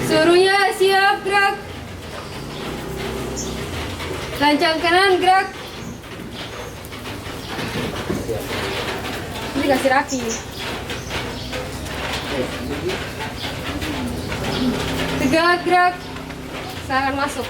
Suruhnya siap, gerak. Lancang kanan, gerak. Ini kasih rapi. Tegak, gerak. Saya akan masuk.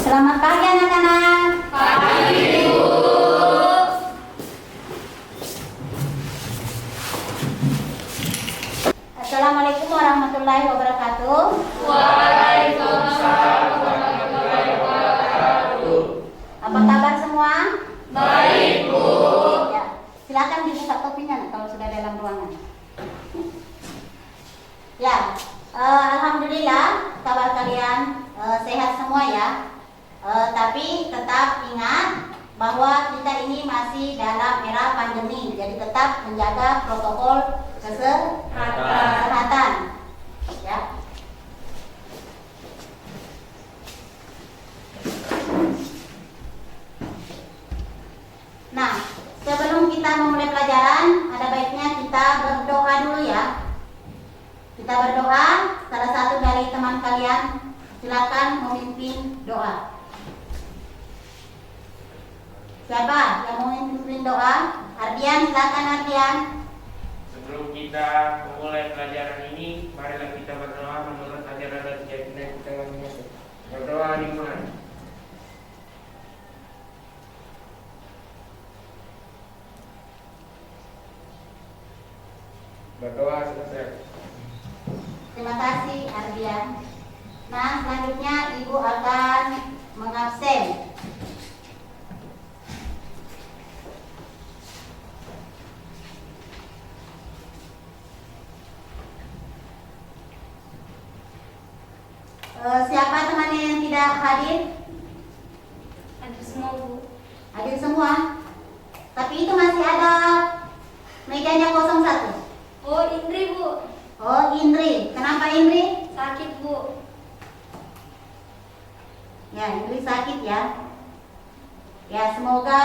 Selamat pagi anak-anak. Pagi, Ibu. Assalamualaikum warahmatullahi wabarakatuh. Waalaikumsalam warahmatullahi wabarakatuh. Apa kabar semua? Baik, Bu. Ya, silakan dibuka topinya kalau sudah dalam ruangan. Ya, alhamdulillah kabar kalian sehat semua ya. Tapi tetap ingat bahwa kita ini masih dalam era pandemi, jadi tetap menjaga protokol kesehatan. Ya. Nah, sebelum kita memulai pelajaran, ada baiknya kita berdoa dulu ya. Kita berdoa, salah satu dari teman kalian silakan memimpin doa. Siapa yang mau memimpin doa? Ardian, silakan Ardian. Sebelum kita memulai pelajaran ini, marilah kita berdoa menurut ajaran dan keyakinan kita masing-masing. Berdoa dimulai. Berdoa selesai. Terima kasih Ardian. Nah, selanjutnya Ibu akan mengabsen. Siapa temannya yang tidak hadir? Ada semua, Bu. Hadir semua. Tapi itu masih ada mejanya 01. Oh, Indri, Bu. Oh, Indri. Kenapa Indri? Sakit, Bu. Ya, Indri sakit ya. Ya, semoga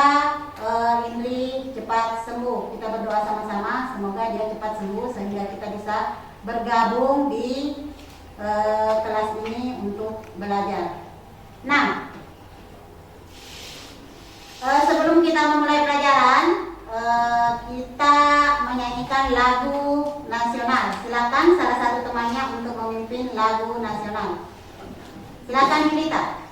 Indri cepat sembuh. Kita berdoa sama-sama, semoga dia cepat sembuh sehingga kita bisa bergabung di kelas ini untuk belajar. Nah, sebelum kita memulai pelajaran, kita menyanyikan lagu nasional. Silakan salah satu temannya untuk memimpin lagu nasional. Silakan Yulita.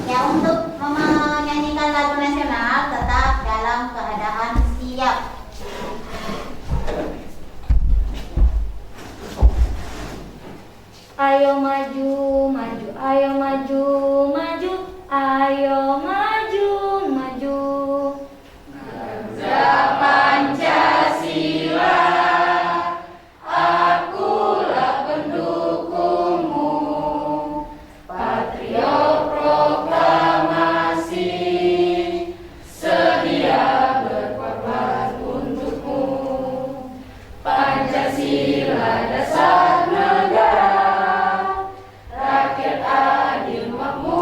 Ya, untuk menyanyikan lagu nasional tetap dalam keadaan siap. Ayo maju, maju, ayo maju, maju, ayo maju, maju. Bangsa Pancasila, akulah pendukungmu. Patriot proklamasi, sedia berkorban untukmu. Pancasila dasar negara, rakyat adil makmur.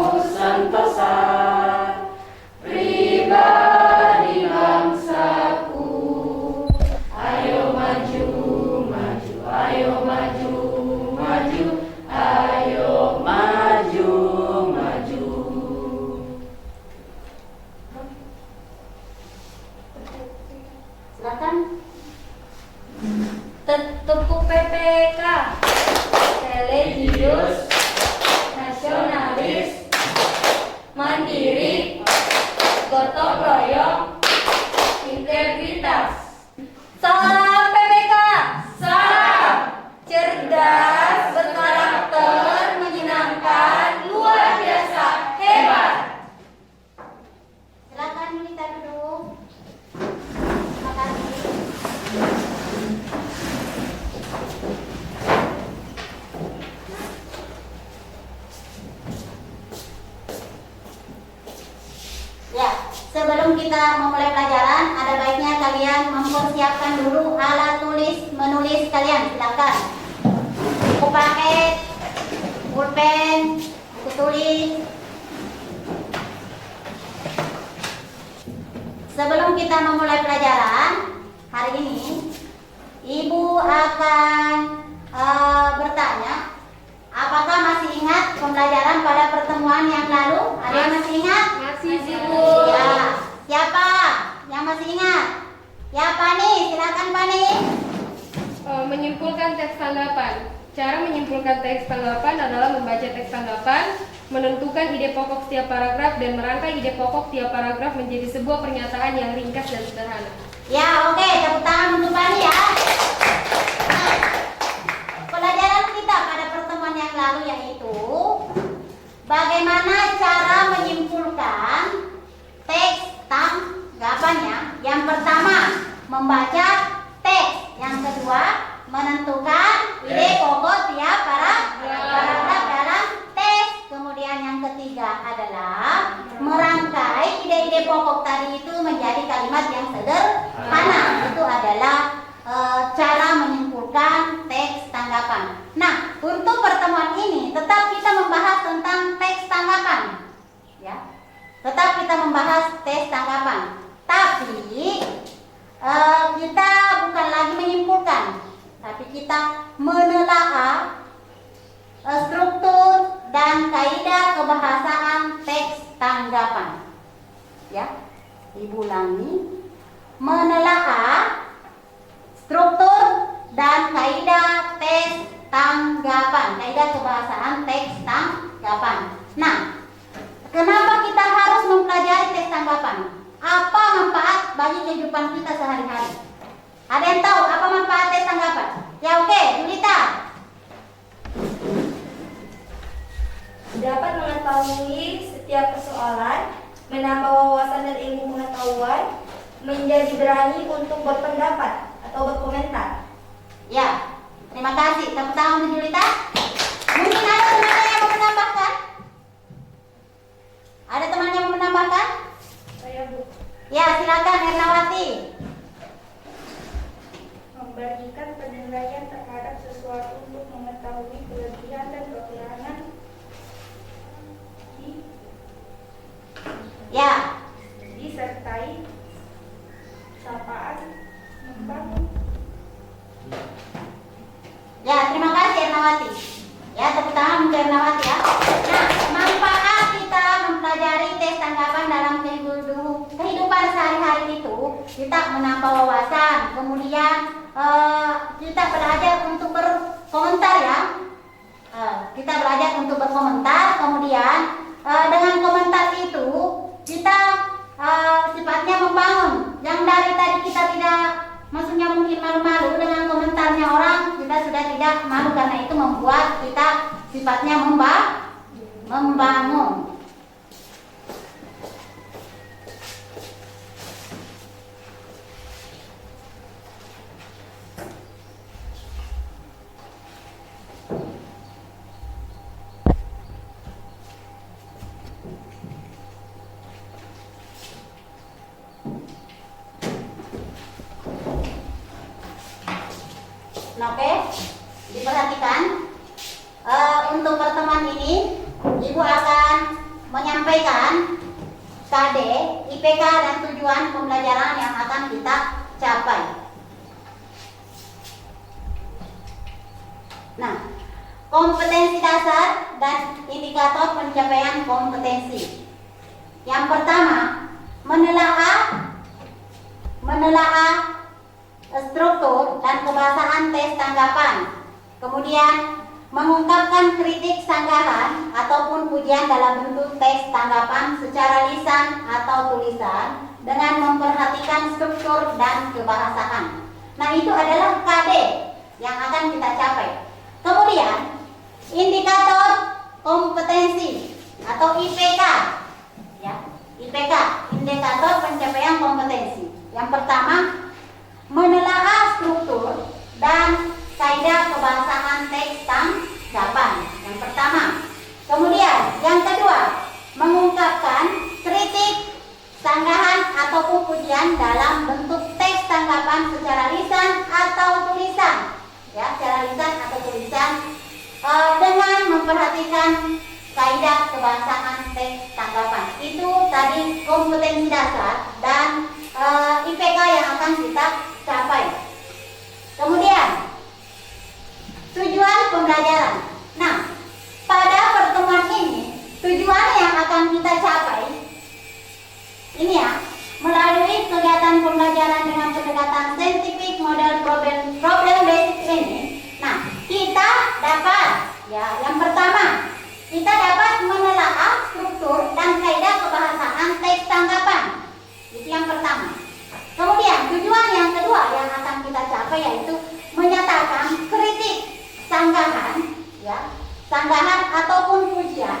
kita memulai pelajaran, ada baiknya kalian mempersiapkan dulu alat tulis menulis kalian. Silakan. Buku paket, pulpen, buku tulis. Sebelum kita memulai pelajaran hari ini, Ibu akan bertanya, apakah masih ingat pembelajaran pada pertemuan yang lalu? Ada yang masih ingat? Masih Bu. Ya. Siapa yang masih ingat? Ya, Pani, silakan Pani. Menyimpulkan teks tanggapan. Cara menyimpulkan teks tanggapan adalah membaca teks tanggapan, menentukan ide pokok setiap paragraf, dan merangkai ide pokok tiap paragraf menjadi sebuah pernyataan yang ringkas dan sederhana. Ya, oke, tepuk tangan untuk Pani ya. Nah, pelajaran kita pada pertemuan yang lalu yaitu bagaimana cara menyimpulkan teks tanggapannya. Yang pertama, membaca teks. Yang kedua, menentukan ide pokok tiap paragraf dalam teks. Kemudian yang ketiga adalah merangkai ide-ide pokok tadi itu menjadi kalimat yang sederhana. Itu adalah cara menyimpulkan teks tanggapan. Nah, untuk pertemuan ini tetap kita membahas tentang teks tanggapan, ya. Tetap kita membahas teks tanggapan. Tapi kita bukan lagi menyimpulkan, tapi kita menelaah struktur dan kaidah kebahasaan teks tanggapan. Ya, Ibu ulangi. Menelaah struktur dan kaidah teks tanggapan, kaidah kebahasaan teks tanggapan. Nah, kenapa kita harus mempelajari teks tanggapan? Apa manfaat bagi kehidupan kita sehari-hari? Ada yang tahu apa manfaat teks tanggapan? Ya, oke, Julita. Dapat mengetahui setiap persoalan, menambah wawasan dan ilmu pengetahuan, menjadi berani untuk berpendapat atau berkomentar. Ya, terima kasih. Tepuk tangan untuk Julita. Mungkin ada teman yang mau menambahkan? Ada teman yang mau menambahkan? Saya Bu, Ya, silakan Ernawati. memberikan penilaian terhadap sesuatu untuk mengetahui kelebihan dan kekurangan Ya, disertai sapaan membangun. ya, terima kasih Ernawati. Ya, tepuk tangan untuk Ernawati ya. Nah, manfaat kita mempelajari teks tanggapan dalam kehidupan sehari-hari itu, kita menambah wawasan, kemudian kita belajar untuk berkomentar ya. Kita belajar untuk berkomentar, kemudian dengan komentar itu kita sifatnya membangun. Yang dari tadi kita tidak, maksudnya mungkin malu-malu dengan komentarnya orang, kita sudah tidak malu karena itu membuat kita sifatnya membangun. Nah, oke, diperhatikan. Untuk pertemuan ini, Ibu akan menyampaikan KD, IPK, dan tujuan pembelajaran yang akan kita capai. Nah, kompetensi dasar dan indikator pencapaian kompetensi. Yang pertama, menelaah struktur dan kebahasaan teks tanggapan. Kemudian mengungkapkan kritik sanggahan ataupun pujian dalam bentuk teks tanggapan secara lisan atau tulisan dengan memperhatikan struktur dan kebahasaan. Nah, itu adalah KD yang akan kita capai. Kemudian indikator kompetensi atau IPK, ya, IPK, indikator pencapaian kompetensi. Yang pertama, menelaah struktur dan kaidah kebahasaan teks tanggapan. Yang pertama. Kemudian yang kedua, mengungkapkan kritik, sanggahan atau dengan memperhatikan kaidah kebahasaan teks tanggapan. Itu tadi kompetensi dasar dan IPK yang akan kita capai. Kemudian tujuan pembelajaran. Nah, pada pertemuan ini tujuan yang akan kita capai ini ya, melalui kegiatan pembelajaran dengan pendekatan scientific model problem based ini. Nah, kita dapat ya, yang pertama kita dapat menelaah struktur dan kaidah kebahasaan teks tanggapan. Itu yang pertama. Kemudian tujuan yang kedua yang akan kita capai yaitu menyatakan kritik sanggahan, ya, sanggahan ataupun pujian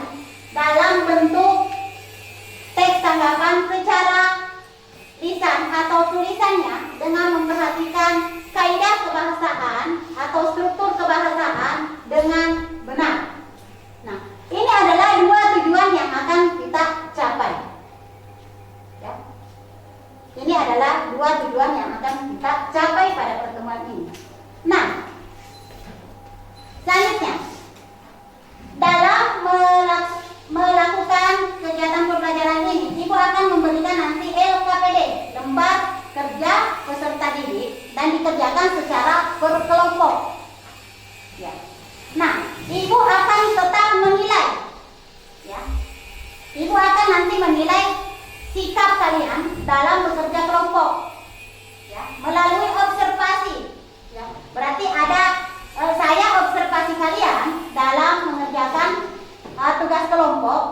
dalam bentuk teks tanggapan secara lisan atau tulisannya dengan memperhatikan kaidah kebahasaan atau struktur kebahasaan dengan benar. Nah, ini adalah dua tujuan yang akan kita capai. Ya. Ini adalah dua tujuan yang akan kita capai pada pertemuan ini. Nah, selanjutnya dalam melakukan kegiatan pembelajaran ini, Ibu akan memberikan nanti LKPD, lembar kerja peserta didik, dan dikerjakan secara berkelompok. Ya. Nah, Ibu akan tetap menilai, ya. Ibu akan nanti menilai sikap kalian dalam bekerja kelompok, ya, melalui observasi. Ya. Berarti ada saya observasi kalian dalam mengerjakan tugas kelompok,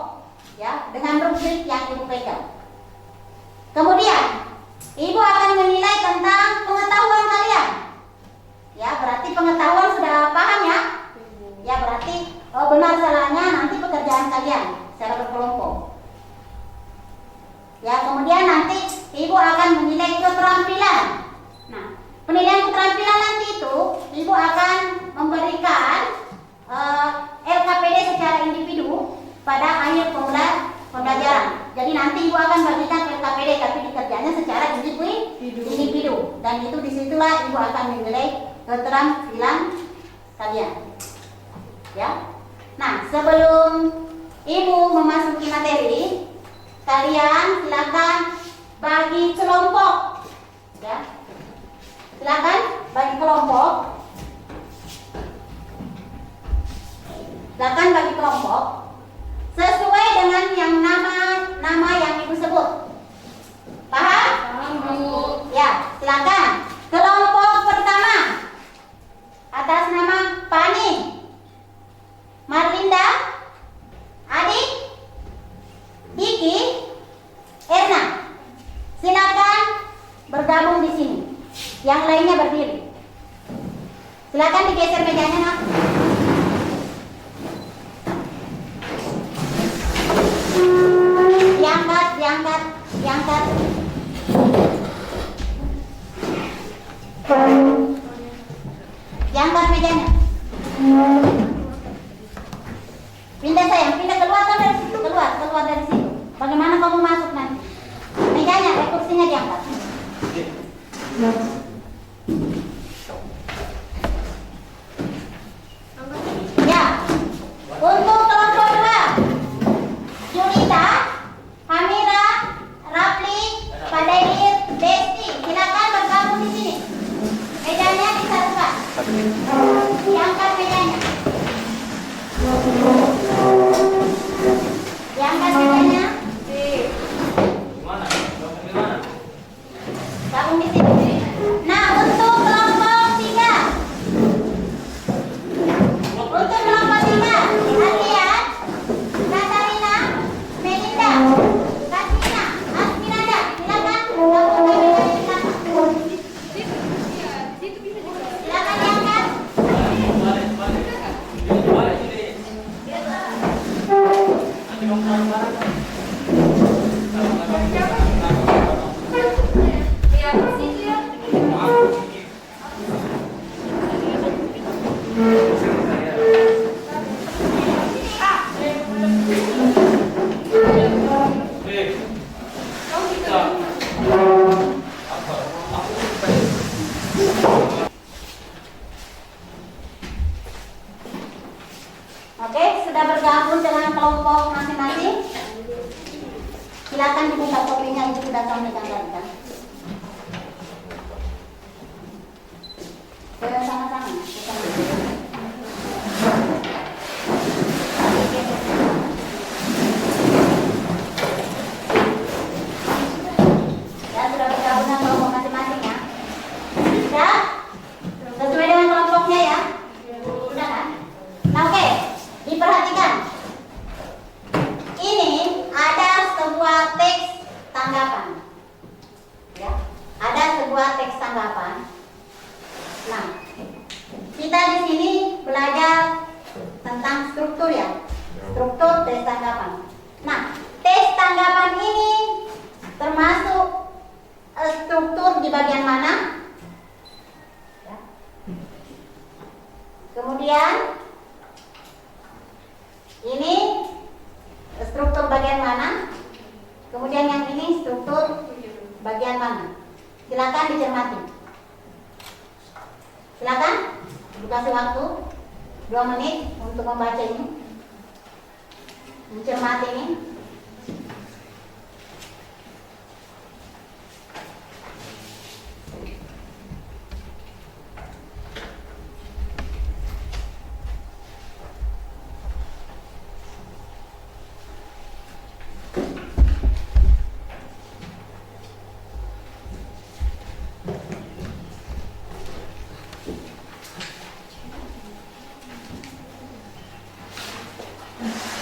ya, dengan rubrik yang Ibu pegang. Kemudian Ibu akan menilai tentang pengetahuan kalian. Ya, berarti pengetahuan sudah paham ya? Ya, berarti benar salahnya nanti pekerjaan kalian secara berkelompok. Ya, kemudian nanti Ibu akan menilai keterampilan. Nah, penilaian keterampilan nanti itu Ibu akan memberikan LKPD secara individu pada akhir pembelajaran. Jadi nanti Ibu akan bagikan LKPD tapi dikerjanya secara individu. Dan itu disitulah Ibu akan menilai keterampilan kalian. Ya. Nah, sebelum Ibu memasuki materi, kalian silakan bagi kelompok. Ya. Silakan bagi kelompok. Silakan bagi kelompok sesuai dengan yang nama yang Ibu sebut. Paham? Paham, Bu. Ya, silakan. Kelompok pertama atas nama Pani, Marlinda, Adik, Diki, Erna. Silakan bergabung di sini. Yang lainnya berdiri. Silakan digeser mejanya, Nak. Diangkat. Diangkat mejanya. Pindah sayang, pindah keluar dari situ, keluar dari situ. Bagaimana kamu masuk nanti? Mejanya, kursinya diangkat. Ya, untuk kelompok 2, Julita, Hamira, Rafli, Oke, sudah bergabung dengan kelompok masing-masing. Silakan dibuka kopinya, itu sudah sampaikan tadi kan. Sama-sama. Ya, sudah bergabung dengan kelompok masing-masing ya. Sudah? Sesuai dengan kelompoknya ya. Sudah kan? Nah, oke. Diperhatikan. Ini ada sebuah teks tanggapan. Ya, ada sebuah teks tanggapan. Nah, kita di sini belajar tentang struktur ya. Struktur teks tanggapan. Nah, teks tanggapan ini termasuk struktur di bagian mana? Ya. Kemudian ini struktur bagian mana? Kemudian yang ini struktur bagian mana? Silakan dicermati. Silakan, dikasih waktu 2 menit untuk membaca ini, mencermati ini.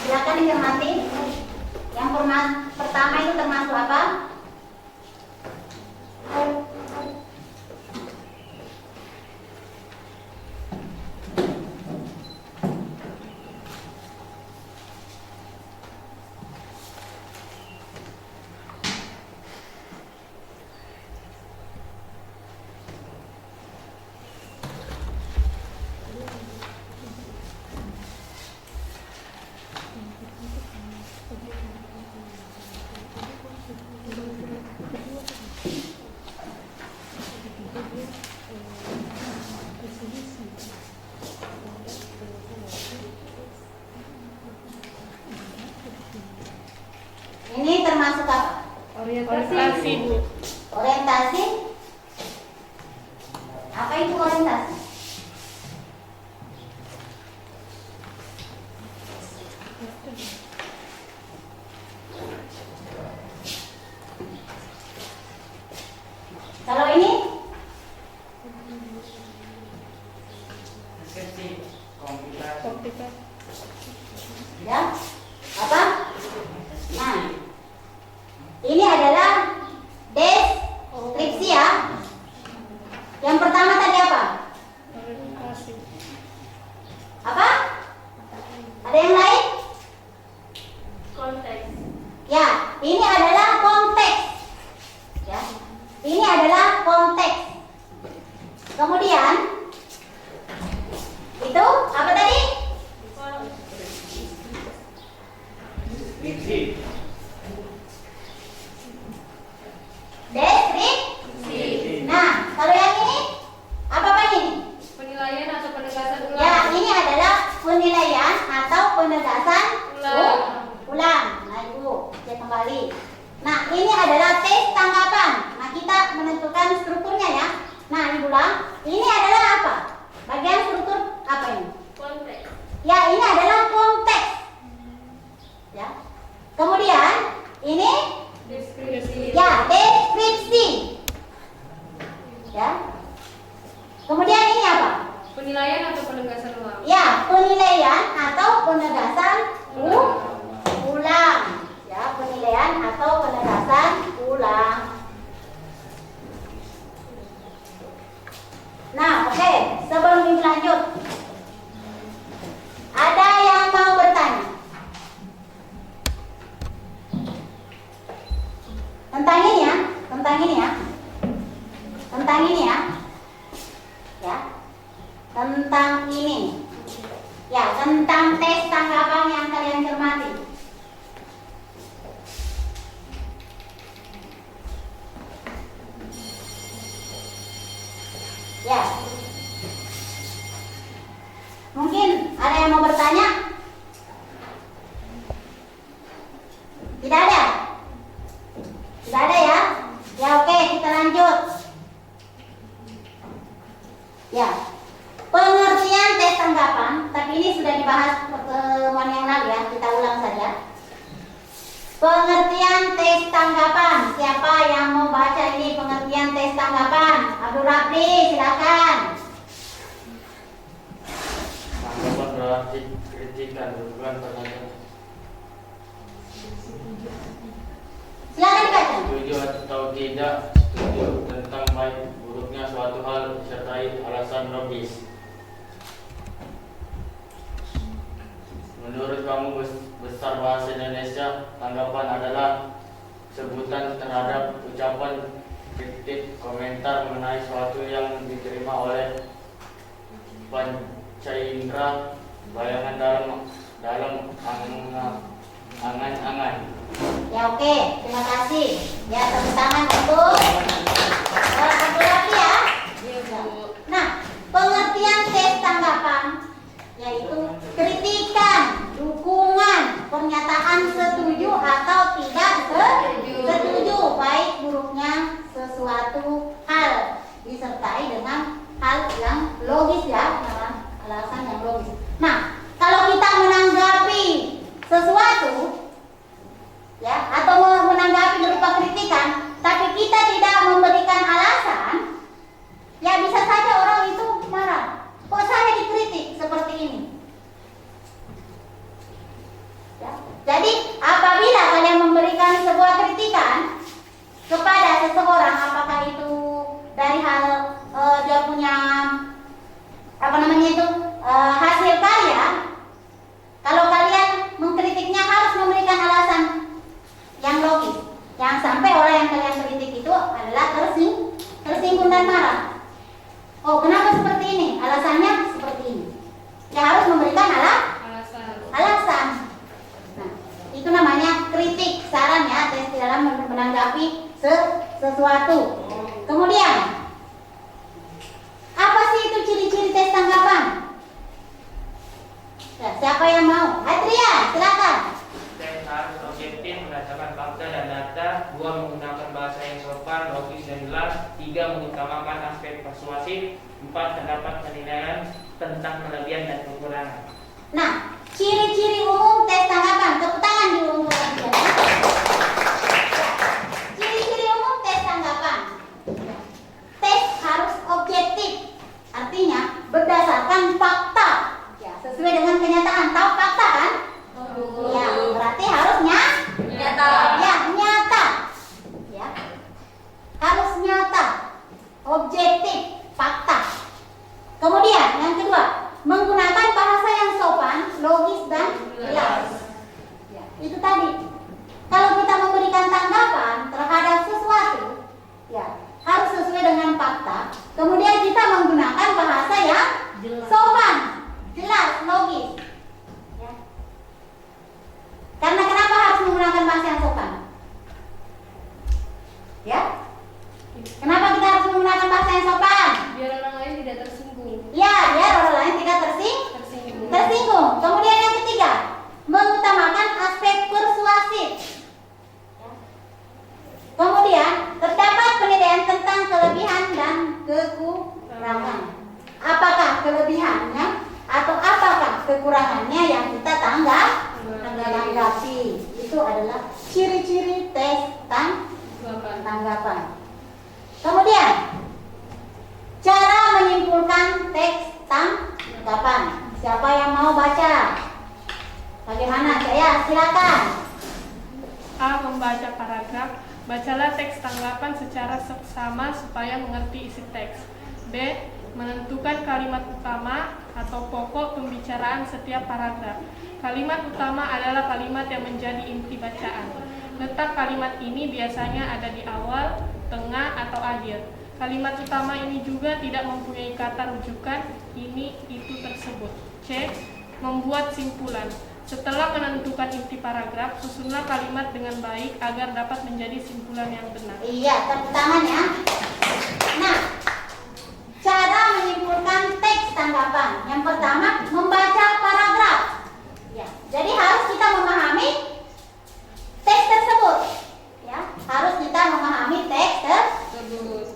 Silakan dicermati. Yang pertama itu termasuk apa? Ini termasuk apa? Orientasi. Orientasi. Apa itu orientasi? Kalau ini? Persepsi, komputer. Ya. Apa? Nah, ini adalah deskripsi ya. Yang pertama tadi apa? Apa? Ada yang lain? Konteks. Ya, ini adalah konteks. Ya, ini adalah konteks. Kemudian itu apa tadi? Deskripsi. Deskripsi. Nah, kalau yang ini apa ini? Penilaian atau penegasan ulang. Ya, ini adalah penilaian atau penegasan ulang. Nah, Ibu, cek kembali. Nah, ini adalah tes tanggapan. Nah, kita menentukan strukturnya ya. Nah, Ibu ulang. Ini adalah apa? Bagian struktur apa ini? Konteks. Ya, ini adalah konteks. Ya. Kemudian ini Deskripsi. ya deskripsi. Ya. Kemudian ini apa? Penilaian atau penegasan ulang. Ya, penilaian atau penegasan ulang. Ya, penilaian atau penegasan ulang. Nah, oke. Sebelum Ibu lanjut, ada yang mau bertanya tentang ini ya, tentang ini ya, tentang ini ya, ya, tentang ini, ya, tentang tes tanggapan yang kalian cermati. Ya, mungkin ada yang mau bertanya? tanggapan. Siapa yang mau baca ini pengertian teks tanggapan? Abdul Rafli, silakan. Tanggapan berarti kritikan, bukan pertanyaan. Silakan dibaca. Setuju atau tidak setuju tentang baik buruknya suatu hal disertai alasan logis. Menurut Kamus Besar Bahasa Indonesia, tanggapan adalah sebutan terhadap ucapan, kritik, komentar mengenai sesuatu yang diterima oleh pancaindera bayangan dalam angan-angan. Ya oke, terima kasih. Ya tepuk tangan untuk Abdul Rafli ya. Nah, pengertian teks tanggapan yaitu kritikan, dukungan, pernyataan setuju atau tidak setuju baik buruknya sesuatu hal disertai dengan hal yang logis ya, alasan yang logis. Nah, kalau kita menanggapi sesuatu ya atau menanggapi berupa kritikan tapi kita tidak memberikan alasan, ya bisa saja orang itu marah. Kok saya dikritik seperti ini? Ya. Jadi apabila kalian memberikan sebuah kritikan kepada seseorang, apakah itu dari hal dia punya hasil karya, kalau kalian mengkritiknya harus memberikan alasan yang logis. Jangan sampai orang yang kalian kritik itu adalah tersinggung dan marah. Oh, kenapa seperti ini? Alasannya seperti ini. Ya harus memberikan alasan. Nah, itu namanya kritik, saran ya, tes dalam menanggapi sesuatu. Kemudian, apa sih itu ciri-ciri tes tanggapan? Ya, siapa yang mau? Adrian, silakan. Tes harus objektif berdasarkan fakta dan data. 2. Menggunakan bahasa yang sopan, logis dan jelas. 3. Mengutamakan aspek persuasif. 4. Terdapat penilaian tentang kelebihan dan kekurangan. Nah, ciri-ciri umum tes tanggapan. Tepuk tangan dulu untuk Adrian. Ciri-ciri umum tes tanggapan. Tes harus objektif. Artinya berdasarkan fakta. Ya, sesuai dengan kenyataan. Tahu fakta kan? Ya, berarti harusnya Nyata. ya, nyata. Ya. Harus nyata. Objektif, fakta. Kemudian yang kedua, menggunakan bahasa yang sopan, logis dan jelas. Ya, itu tadi. Kalau kita memberikan tanggapan terhadap sesuatu, ya harus sesuai dengan fakta. Kemudian kita menggunakan bahasa yang sopan, jelas, logis. Ya. Karena kenapa harus menggunakan bahasa yang sopan? Ya. Kenapa kita harus menggunakan bahasa yang sopan? Biar orang lain tidak tersinggung. Ya, biar orang lain tidak tersinggung. Kemudian yang ketiga, mengutamakan aspek persuasif. Ya. Kemudian terdapat penilaian tentang kelebihan dan kekurangan. Apakah kelebihannya atau apakah kekurangannya yang kita tanggapi? Itu adalah ciri-ciri tes tanggapan. Kemudian cara menyimpulkan teks tanggapan. Siapa yang mau baca? Bagaimana? Saya silakan. A. Membaca paragraf. Bacalah teks tanggapan secara seksama supaya mengerti isi teks. B. Menentukan kalimat utama atau pokok pembicaraan setiap paragraf. Kalimat utama adalah kalimat yang menjadi inti bacaan. Letak kalimat ini biasanya ada di awal, tengah, atau akhir. Kalimat utama ini juga tidak mempunyai kata rujukan ini, itu, tersebut. C. Membuat simpulan. Setelah menentukan inti paragraf, susunlah kalimat dengan baik agar dapat menjadi simpulan yang benar. Iya, tepuk tangan ya. Nah, cara menyimpulkan teks tanggapan. Yang pertama, membaca paragraf. Ya, jadi harus kita memahami teks tersebut. Ya, harus kita memahami teks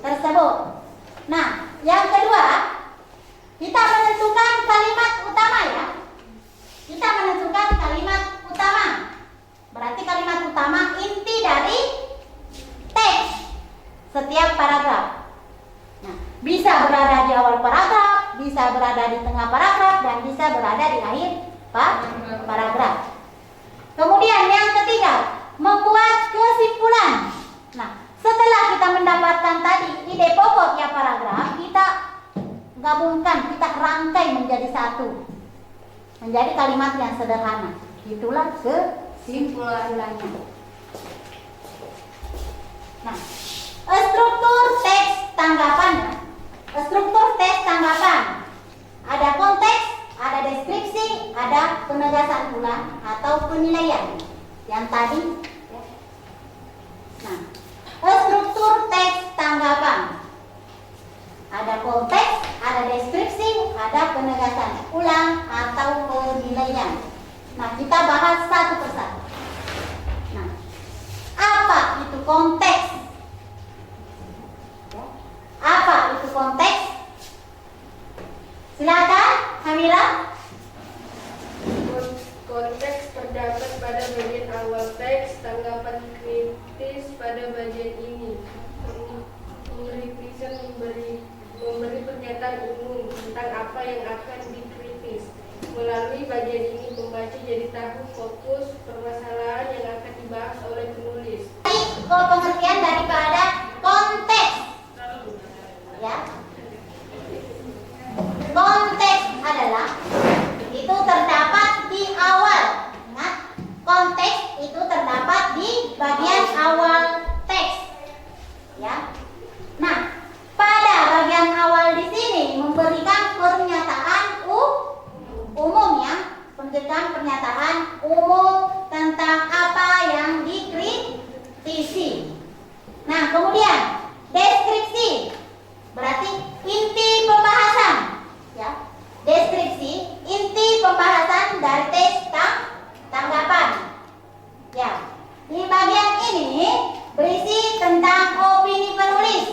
tersebut. Nah, yang kedua, kita menentukan kalimat utama ya. Kita menentukan kalimat utama. Berarti kalimat utama inti dari menjadi kalimat yang sederhana. Itulah kesimpulannya. Nah, struktur teks tanggapan. Struktur teks tanggapan. Ada konteks, ada deskripsi, ada penegasan ulang atau penilaian. Yang tadi. Ya. Nah, struktur teks tanggapan. Ada konteks, ada deskripsi, ada penegasan ulang atau penilaian. Nah, kita bahas satu persatu. Nah, apa itu konteks? Ya. Apa itu konteks? Silakan, Hamira. Konteks terdapat pada bagian awal teks, tanggapan kritis pada bagian ini. Pengritisan memberi pernyataan umum tentang apa yang akan dikritis. Melalui bagian ini, pembaca jadi tahu fokus permasalahan yang akan dibahas oleh penulis. Pengertian daripada konteks. Ya. Konteks adalah itu terdapat di awal. Ingat, konteks itu terdapat di bagian awal teks. Ya. Nah, pada bagian awal di sini memberikan pernyataan umum ya, memberikan pernyataan umum tentang apa yang dikritisi. Nah, kemudian deskripsi berarti inti pembahasan ya. Deskripsi inti pembahasan dari teks tanggapan. Ya. Di bagian ini berisi tentang opini penulis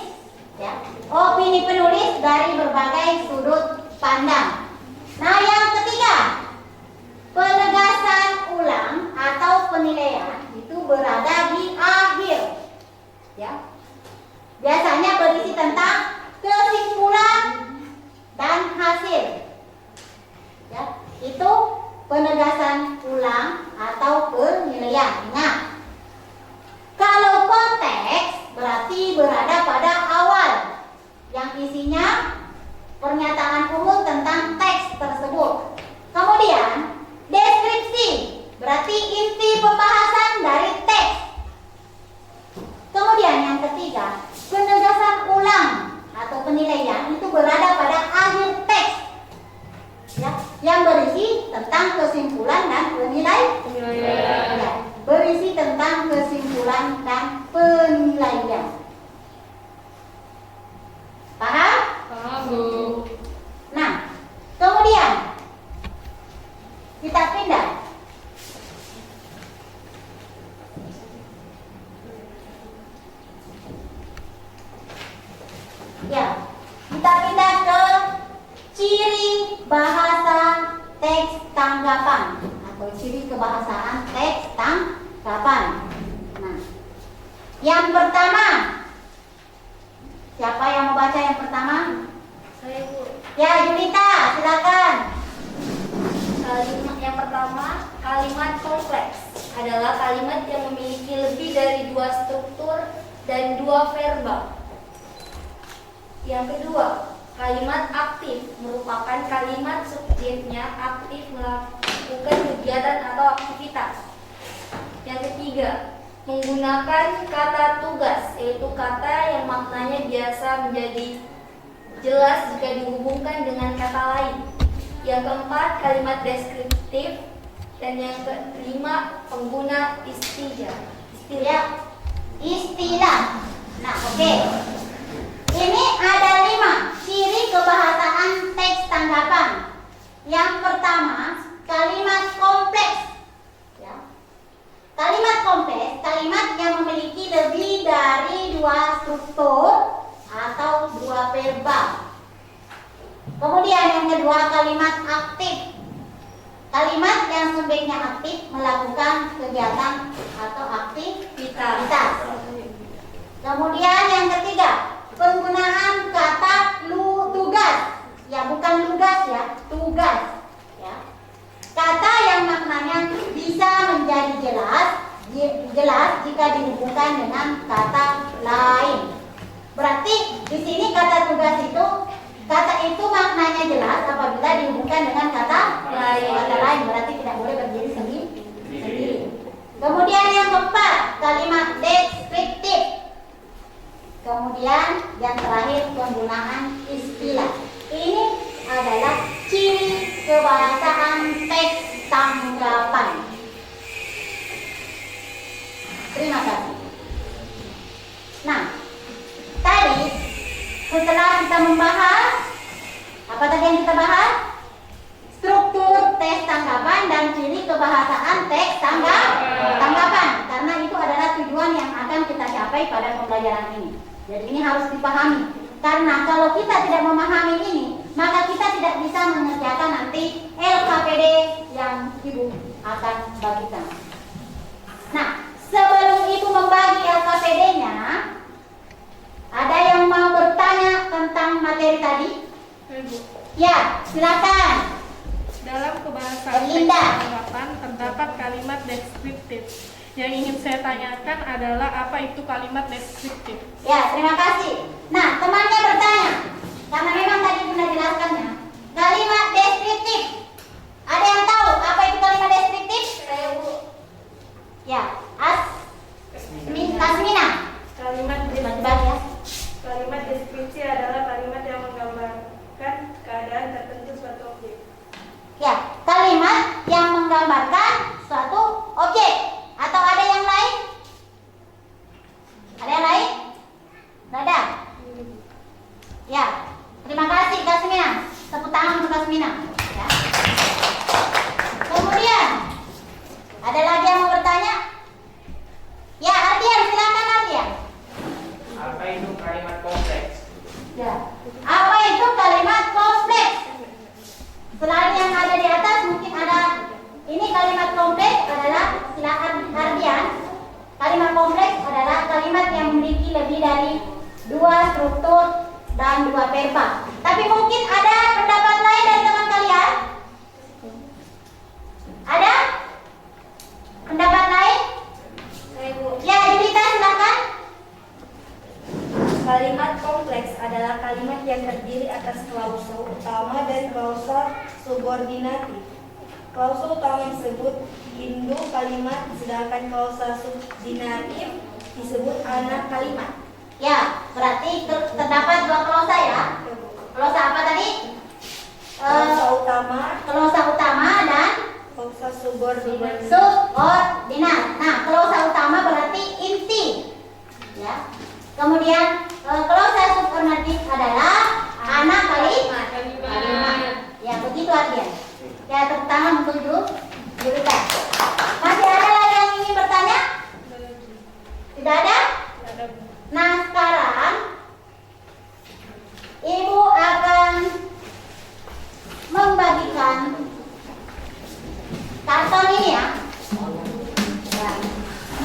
ya. Opini penulis dari berbagai sudut pandang. Nah, yang ketiga, penegasan ulang atau penilaian itu berada di akhir. Ya. Biasanya berisi tentang kesimpulan dan hasil. Ya, itu penegasan ulang atau penilaian. Ingat, kalau konteks berarti berada pada awal yang isinya pernyataan umum tentang teks tersebut. Kemudian deskripsi berarti inti pembahasan dari teks. Kemudian yang ketiga, penegasan ulang atau penilaian itu berada pada akhir teks ya, yang berisi tentang kesimpulan dan penilaian. Ya, berisi tentang kesimpulan dan penilaian. Paham? Paham, Bu. Nah, kemudian kita pindah. Ya, kita pindah ke ciri bahasa teks tanggapan atau ciri kebahasaan teks tanggapan. Nah, yang pertama, siapa yang mau baca yang pertama? Saya, Bu. Ya, Julita, silakan. Kalimat yang pertama, kalimat kompleks adalah kalimat yang memiliki lebih dari dua struktur dan dua verba. Yang kedua, kalimat aktif merupakan kalimat subjeknya aktif melakukan kegiatan atau aktivitas. Yang ketiga, menggunakan kata tugas, yaitu kata yang maknanya biasa menjadi jelas jika dihubungkan dengan kata lain. Yang keempat, kalimat deskriptif. Dan yang kelima, pengguna istilah. Istilah. Nah, oke. Ini ada 5 ciri kebahasaan teks tanggapan. Yang pertama, kalimat kompleks. Ya. Kalimat kompleks, kalimat yang memiliki lebih dari 2 struktur atau 2 verba. Kemudian yang kedua, kalimat aktif. Kalimat yang subjeknya aktif melakukan kegiatan atau aktivitas. Kemudian yang ketiga, penggunaan kata tugas. Ya, bukan lugas ya, tugas. Ya. Kata yang maknanya bisa menjadi jelas jika dihubungkan dengan kata lain. Berarti di sini kata tugas itu Kata itu maknanya jelas apabila dihubungkan dengan kata lain, berarti tidak boleh berdiri sendiri. Kemudian yang keempat, kalimat deskriptif. Kemudian yang terakhir, penggunaan istilah. Ini adalah ciri kebahasaan teks tanggapan. Terima kasih. Nah, tadi setelah kita membahas, apa tadi yang kita bahas? Struktur teks tanggapan dan ciri kebahasaan teks tanggapan. Karena itu adalah tujuan yang akan kita capai pada pembelajaran ini. Jadi ini harus dipahami. Karena kalau kita tidak memahami ini, maka kita tidak bisa mengerjakan nanti LKPD yang Ibu akan bagikan. Nah, sebelum Ibu membagi LKPD-nya, ada yang mau bertanya tentang materi tadi? Ibu, Ya, silakan. dalam kebahasaan teks Linda. tanggapan terdapat kalimat deskriptif. Yang ingin saya tanyakan adalah apa itu kalimat deskriptif? Ya, terima kasih. Nah, temannya bertanya, karena memang tadi sudah jelaskannya. Kalimat deskriptif. Ada yang tahu apa itu kalimat deskriptif? Saya Bu, Ya, Kasmina. kalimat Bagi-bagi ya. kalimat deskripsi adalah kalimat yang menggambarkan keadaan tertentu suatu objek. Ya, kalimat yang menggambarkan suatu objek. Atau ada yang lain? Ada yang lain? Tidak ada? Ya, terima kasih Kasmina. Tepuk tangan untuk Kasmina. Ya. Kemudian, ada lagi yang mau bertanya? Ya, Ardian, silakan Ardian. Apa itu kalimat kompleks? Ya. Apa itu kalimat kompleks? Selain yang ada di atas, mungkin ada. Ini kalimat kompleks adalah, silakan Ardian. Kalimat kompleks adalah kalimat yang memiliki lebih dari 2 struktur dan 2 verba. Tapi mungkin ada pendapat lain dari teman kalian? Ada? Pendapat lain? Saya Bu. Ya, Julita, silakan. Kalimat kompleks adalah kalimat yang terdiri atas klausel utama dan klausel subordinatif. Klausel utama disebut induk kalimat, sedangkan klausel subordinatif disebut anak kalimat. Ya, berarti terdapat 2 klausa ya. Klausa apa tadi? Klausa utama, Klausa utama dan klausa subordinatif. subordinat. Nah, klausa utama berarti inti. Ya. Kemudian klausa subordinatif adalah anak kalimat. Ya, begitu artinya. Ya, tepuk tangan untuk Julita. Masih ada lagi yang ingin bertanya? Tidak ada? Nah, sekarang Ibu akan membagikan karton ini ya. Ya.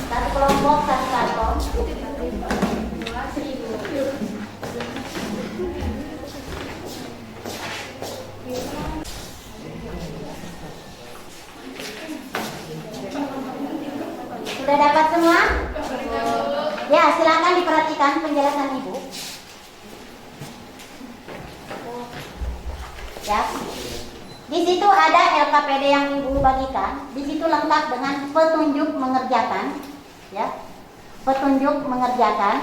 Satu kelompok, satu karton. Sudah dapat semua? Ya, silakan diperhatikan penjelasan Ibu. Ya. Di situ ada LKPD yang Ibu bagikan. Di situ lengkap dengan petunjuk mengerjakan. Ya. Petunjuk mengerjakan.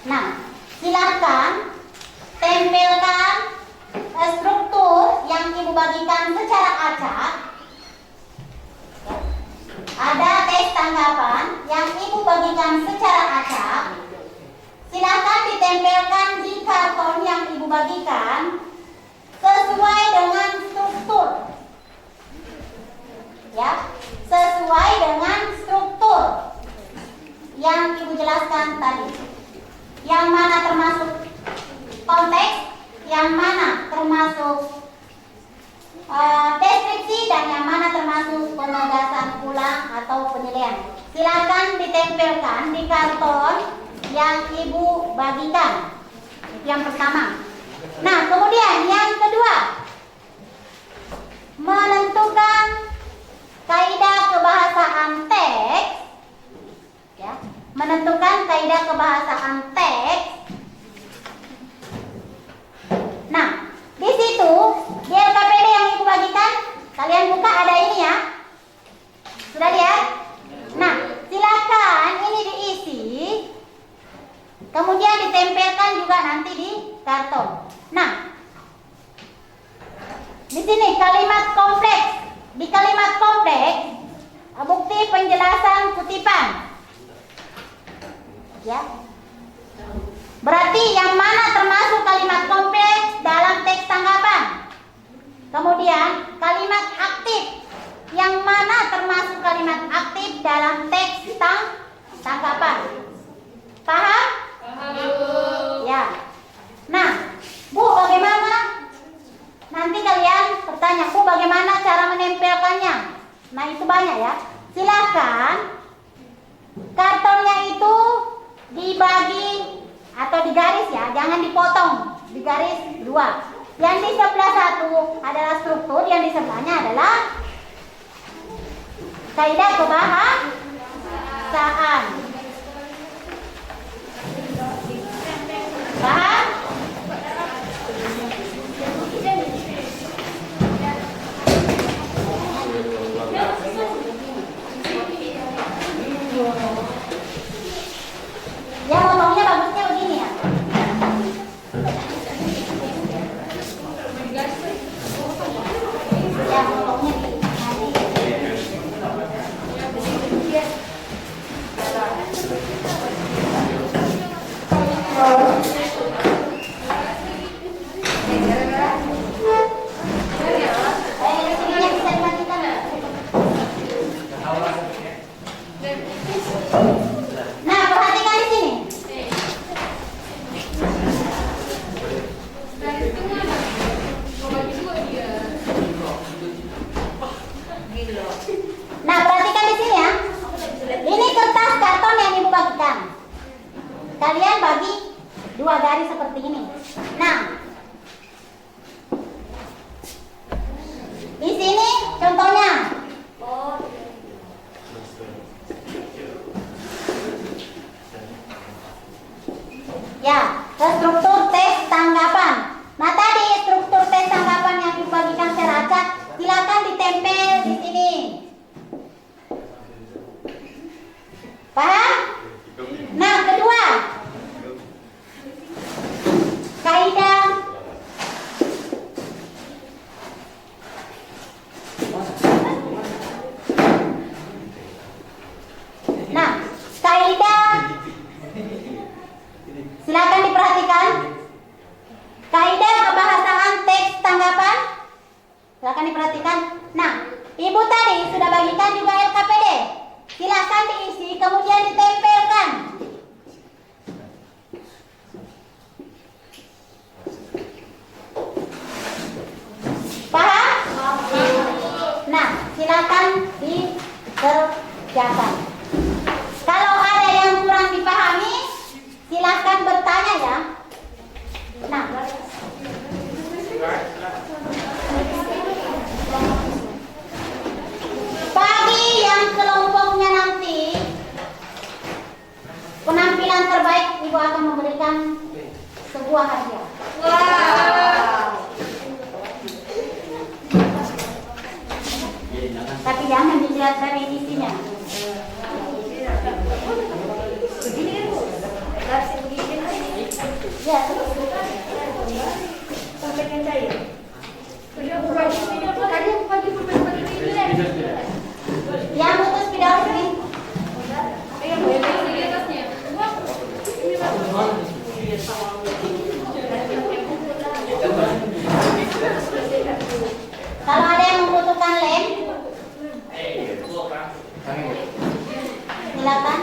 Nah, silakan tempelkan struktur yang Ibu bagikan secara acak. Ada teks tanggapan yang Ibu bagikan secara acak. Silakan ditempelkan di karton yang Ibu bagikan sesuai dengan struktur. Ya, sesuai dengan struktur yang Ibu jelaskan tadi. Yang mana termasuk konteks, yang mana termasuk deskripsi, dan yang mana termasuk penegasan ulang atau penilaian. Silakan ditempelkan di karton yang Ibu bagikan. Yang pertama. Nah, kemudian yang kedua, menentukan kaidah kebahasaan teks. Ya, menentukan Di sini kalimat kompleks. Di kalimat kompleks, bukti penjelasan kutipan. Ya. Berarti yang mana termasuk kalimat kompleks dalam teks tanggapan? Kemudian kalimat aktif. Yang mana termasuk kalimat aktif dalam teks tanggapan? Paham? Ya. Nah, Bu, bagaimana? Nanti kalian bertanya, Bu, bagaimana cara menempelkannya? Nah, itu banyak ya. Silakan kartonnya itu dibagi atau digaris ya, jangan dipotong, digaris dua. Yang di sebelah satu adalah struktur, yang di sebelahnya adalah kaidah kebahasaan. Paham? Ya, ngomongnya bagusnya begini ya. Ya, ngomongnya Nah, perhatikan di sini. Nah, perhatikan di sini ya. Ini kertas karton yang ibu bagikan. Kalian bagi dua garis seperti ini. Nah, di sini contohnya. Ya, struktur tes tanggapan. Nah, tadi struktur tes tanggapan yang dibagikan secara acak, silakan ditempel di sini. Paham? Nah, kedua, kaidah silakan diperhatikan. Kaidah kebahasaan teks tanggapan. Silakan diperhatikan. Nah, ibu tadi sudah bagikan juga LKPD. Silakan diisi kemudian ditempelkan. Paham? Nah, silakan dikerjakan. Kalau ada yang kurang dipahami, silakan bertanya ya. Nah, bagi yang kelompoknya nanti penampilan terbaik, ibu akan memberikan sebuah hadiah. Tapi jangan dilihat dari isinya. Ya, sampaikan saya. Yang putus pidal sini. Kalau ada yang membutuhkan lem, silakan.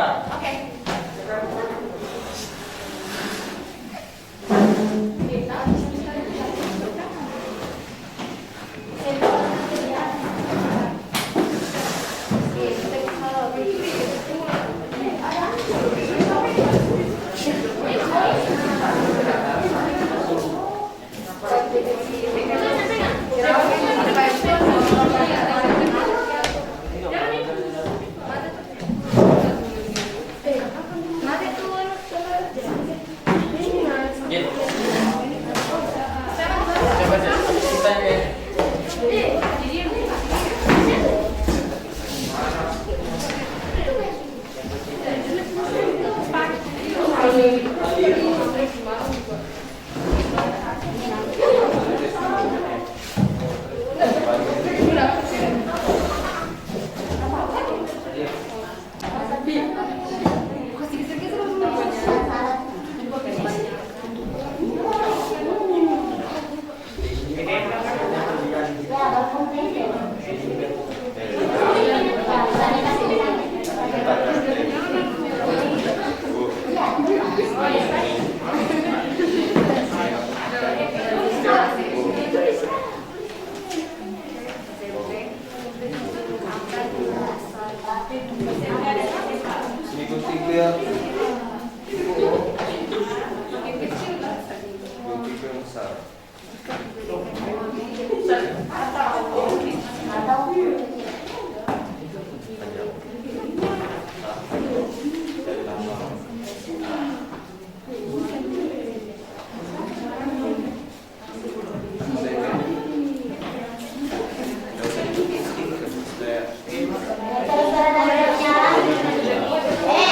sebentar. Oke. Jin. Coba kita ini.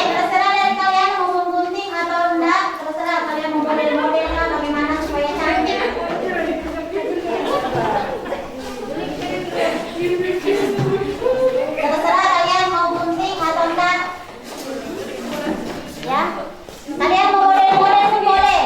Terserah dari kalian mau menggunting atau enggak, terserah kalian mau model-modelnya bagaimana supaya cantik. Terserah kalian mau gunting atau enggak. Ya, kalian mau model-model pun boleh.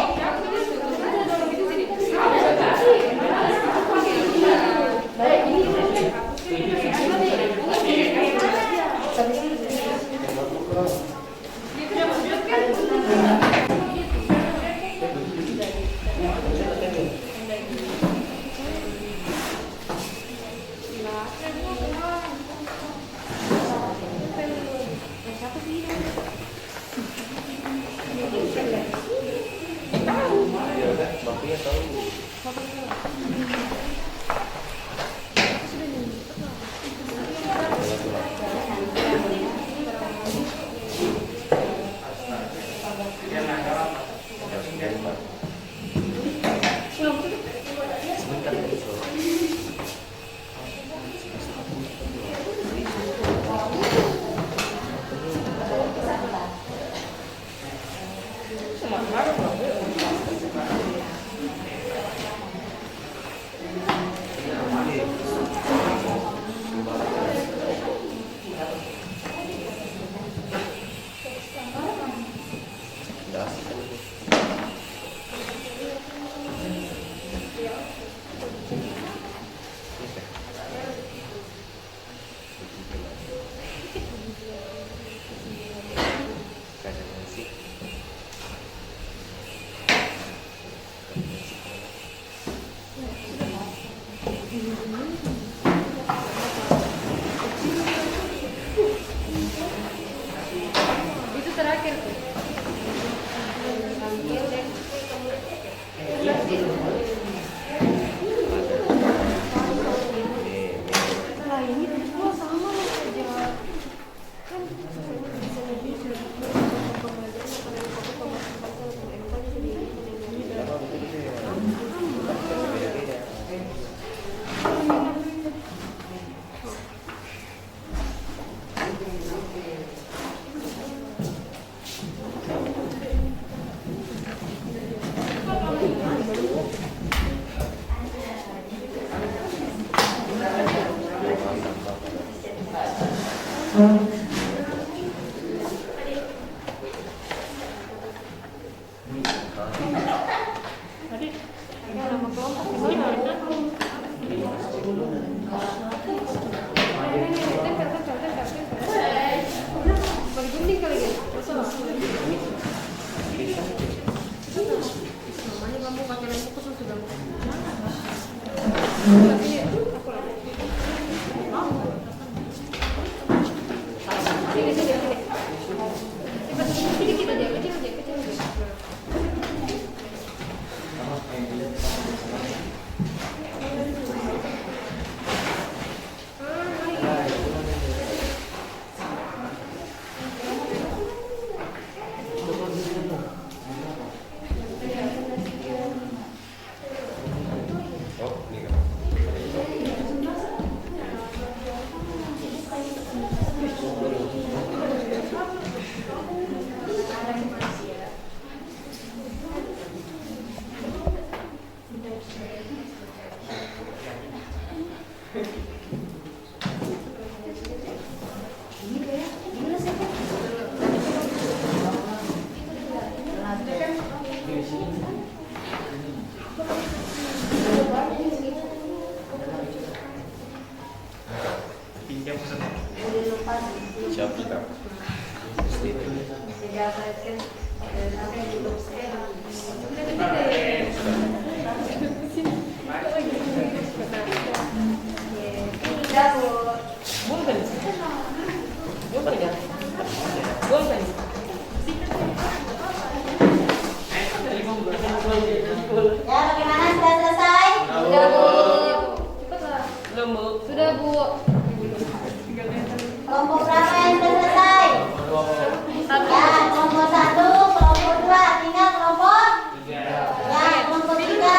Itu terakhir tuh. dapatkan apa yang dituliskan. Ya, bagaimana? Sudah selesai? Sudah Bu. Sudah Bu. Kelompok berapa yang sudah selesai? Ya, kelompok 1, kelompok 2, tinggal kelompok 3. ya, kelompok 3.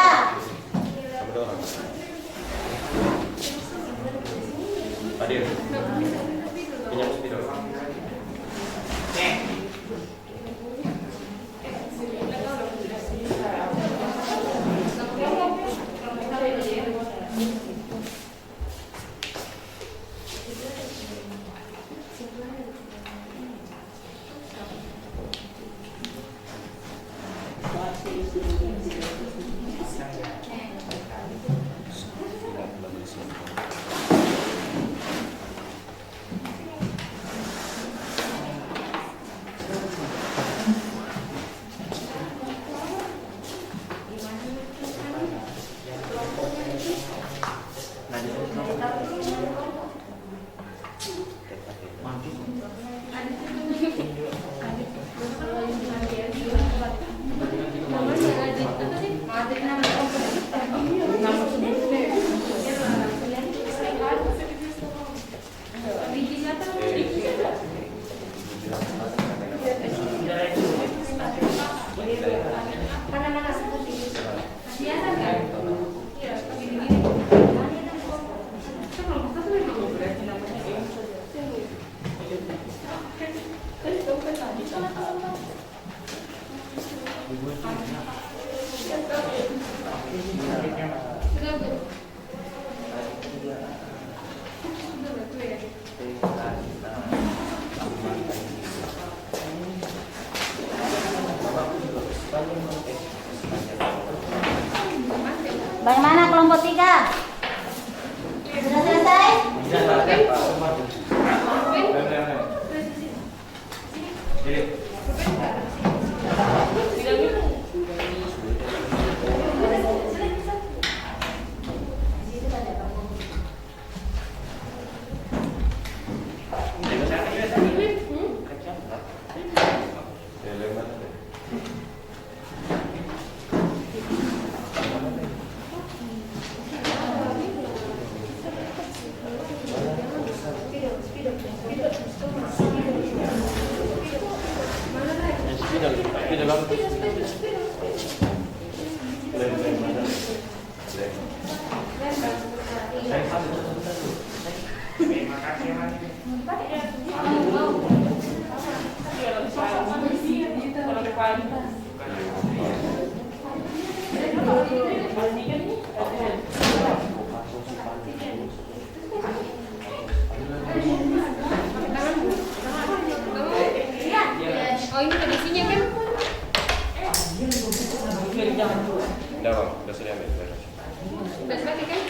Hadir. Pinjam spidol. Bagaimana kelompok 3? Sudah selesai? Oh ini kondisinya kan? Udah bang, udah sudah ambil. Udah pakai kan?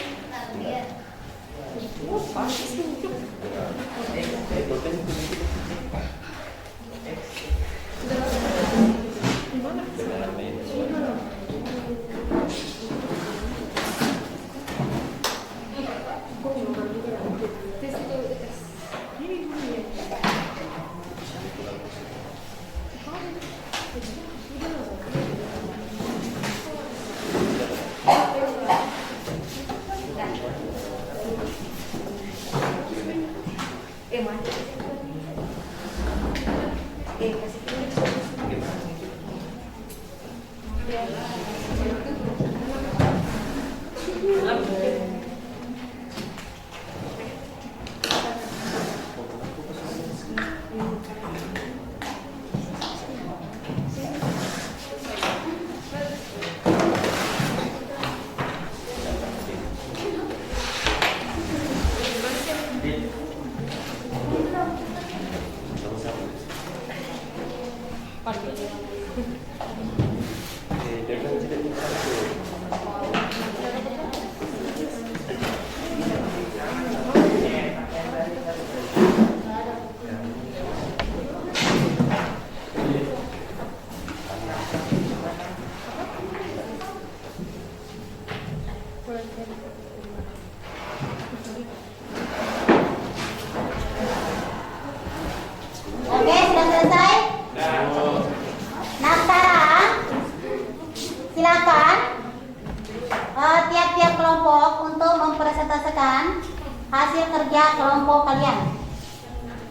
mempresentasikan hasil kerja kelompok kalian.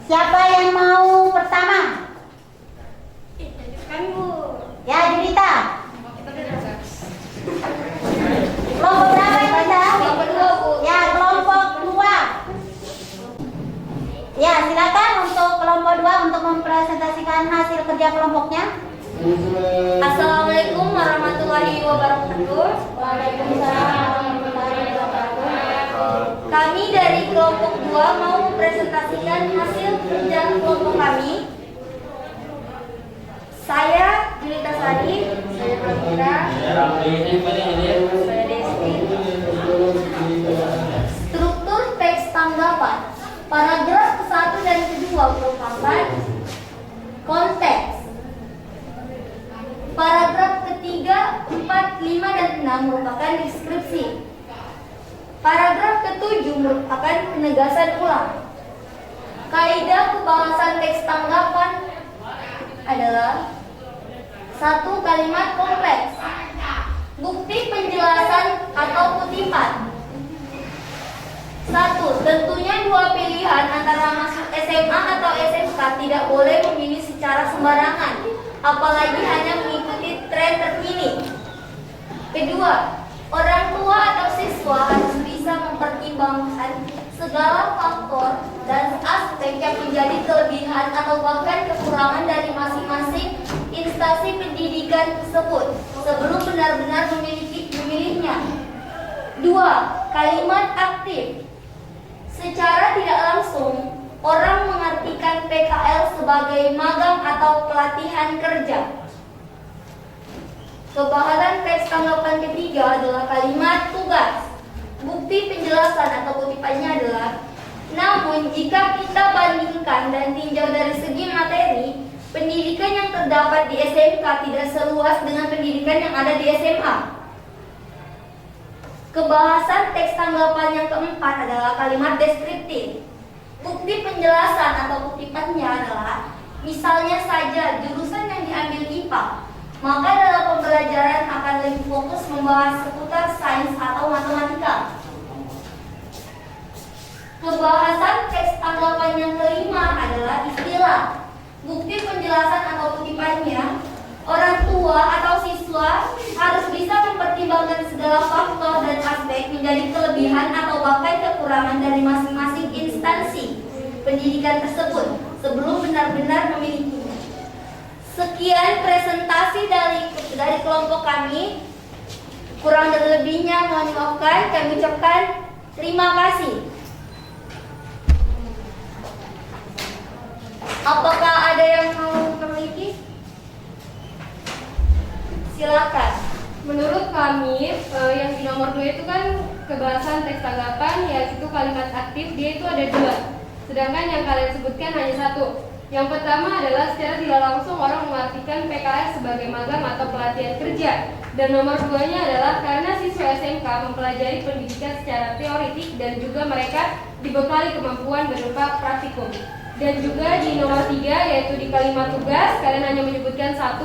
Siapa yang mau pertama? Kan Bu. Ya, Judita. Kelompok berapa yang kita? Kelompok 2 Bu. Ya, kelompok 2. Ya, silakan untuk kelompok 2 untuk mempresentasikan hasil kerja kelompoknya. Assalamualaikum warahmatullahi wabarakatuh. Waalaikumsalam warahmatullahi wabarakatuh. Kami dari kelompok 2 mau mempresentasikan hasil kerja kelompok kami. Saya Julita Sari, saya Pramira, saya Desti. Struktur teks tanggapan. Paragraf ke-1 dan ke-2 merupakan konteks. Paragraf ke-3, 4, 5, dan 6 merupakan deskripsi. Paragraf ke-7 merupakan penegasan ulang. Kaidah pembahasan teks tanggapan adalah 1. Kalimat kompleks. Bukti penjelasan atau kutipan. 1. Tentunya 2 pilihan antara masuk SMA atau SMK tidak boleh memilih secara sembarangan, apalagi hanya mengikuti tren terkini. Kedua, orang tua atau siswa harus bisa mempertimbangkan segala faktor dan aspek yang menjadi kelebihan atau bahkan kekurangan dari masing-masing instansi pendidikan tersebut sebelum benar-benar memilihnya. 2. Kalimat aktif. Secara tidak langsung, orang mengartikan PKL sebagai magang atau pelatihan kerja. Kebahasan teks tanggapan ketiga adalah kalimat tugas. Bukti penjelasan atau kutipannya adalah, namun jika kita bandingkan dan tinjau dari segi materi, pendidikan yang terdapat di SMK tidak seluas dengan pendidikan yang ada di SMA. Kebahasan teks tanggapan yang keempat adalah kalimat deskriptif. Bukti penjelasan atau kutipannya adalah, misalnya saja jurusan yang diambil IPA, maka dalam pembelajaran akan lebih fokus membahas seputar sains atau matematika. Kebahasan teks tanggapan yang kelima adalah istilah. Bukti penjelasan atau kutipannya, orang tua atau siswa harus bisa mempertimbangkan segala faktor dan aspek menjadi kelebihan atau bahkan kekurangan dari masing-masing instansi pendidikan tersebut sebelum benar-benar memilikinya. Sekian presentasi dari kelompok kami. Kurang dan lebihnya mohon dimaafkan. Kami ucapkan terima kasih. Apakah ada yang mau memiliki? Silakan. Menurut kami, yang di nomor 2 itu kan kebahasan teks tanggapan, yaitu kalimat aktif, dia itu ada 2. Sedangkan yang kalian sebutkan hanya 1. Yang pertama adalah secara tidak langsung orang mengartikan PKL sebagai magang atau pelatihan kerja. Dan nomor 2-nya adalah karena siswa SMK mempelajari pendidikan secara teoritik dan juga mereka dibekali kemampuan berupa praktikum. Dan juga di nomor 3 yaitu di kalimat tugas, kalian hanya menyebutkan 1.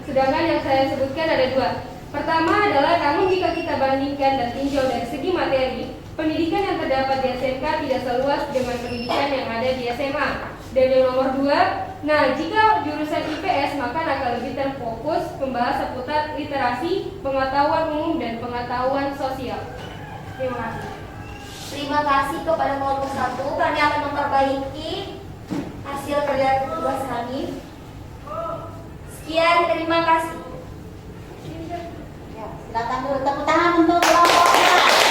Sedangkan yang saya sebutkan ada 2. Pertama adalah, namun jika kita bandingkan dan tinjau dari segi materi, pendidikan yang terdapat di SMK tidak seluas dengan pendidikan yang ada di SMA. Dan yang nomor 2, nah jika jurusan IPS maka akan lebih terfokus membahas seputar literasi, pengetahuan umum, dan pengetahuan sosial. Terima kasih. Terima kasih kepada kelompok 1. Kami akan memperbaiki hasil kerja tugas kami. Sekian, terima kasih. Ya, silakan dulu tepuk tangan untuk kelompok 2.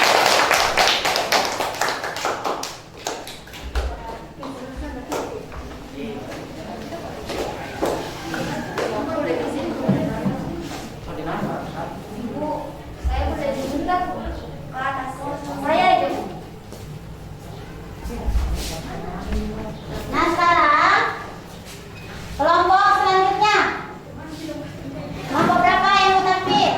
Saya boleh diundang ke atas. Saya aja. Nah, sekarang kelompok selanjutnya. Kelompok berapa yang mau tampil?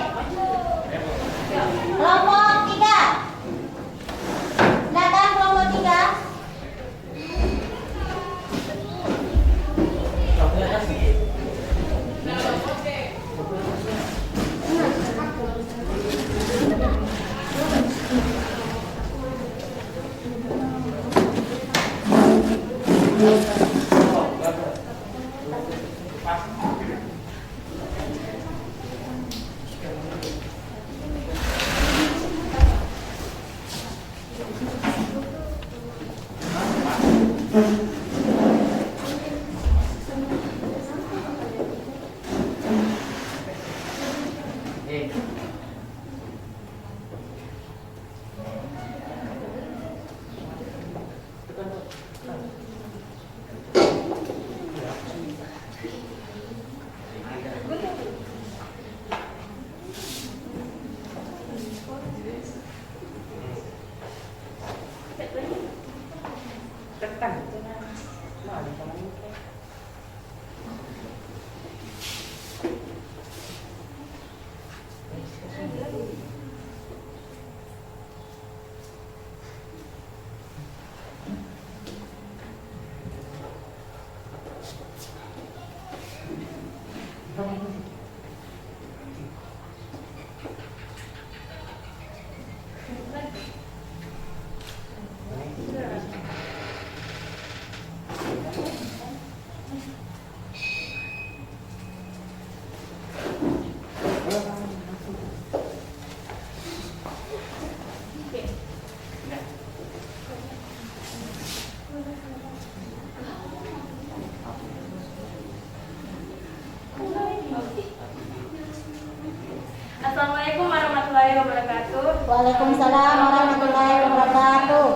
Assalamualaikum warahmatullahi wabarakatuh. Waalaikumsalam warahmatullahi wabarakatuh.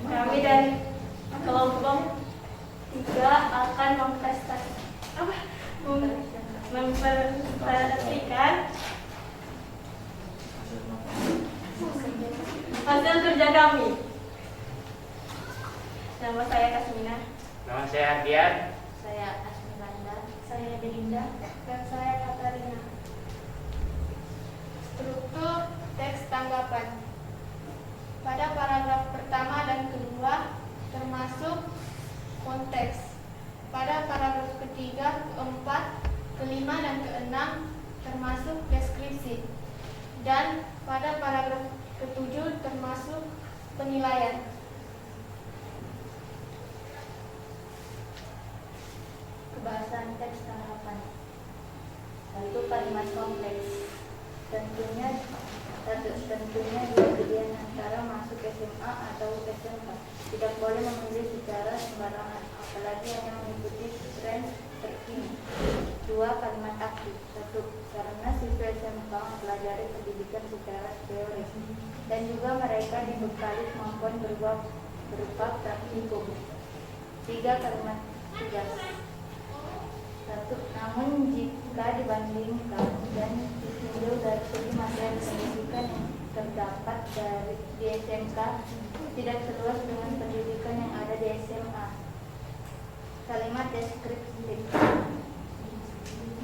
Kami dari kelompok 3 akan mempresentasikan hasil kerja kami. Nama saya Kasmina. Nama saya Ardian. Saya Asmilanda. Saya Belinda. Dan saya Katarina. Struktur teks tanggapan. Pada paragraf pertama dan kedua termasuk konteks. Pada paragraf ketiga, keempat, kelima, dan keenam termasuk deskripsi. Dan pada paragraf ketujuh termasuk penilaian. Kebahasan teks tanggapan. 1. Kalimat kompleks. Tentunya dua pilihan antara masuk SMA atau SMK. Tidak boleh memilih secara sembarangan, apalagi hanya mengikuti tren terkini. 2. Kalimat aktif. 1. Karena siswa SMK mempelajari pendidikan secara teoris dan juga mereka dibekali kemampuan berupa praktikum. 3. Kalimat tugas. 1. Namun jika dibandingkan dan ditinjau dari segi materi pendidikan yang terdapat di SMK tidak seluas dengan pendidikan yang ada di SMA. Kalimat deskriptif.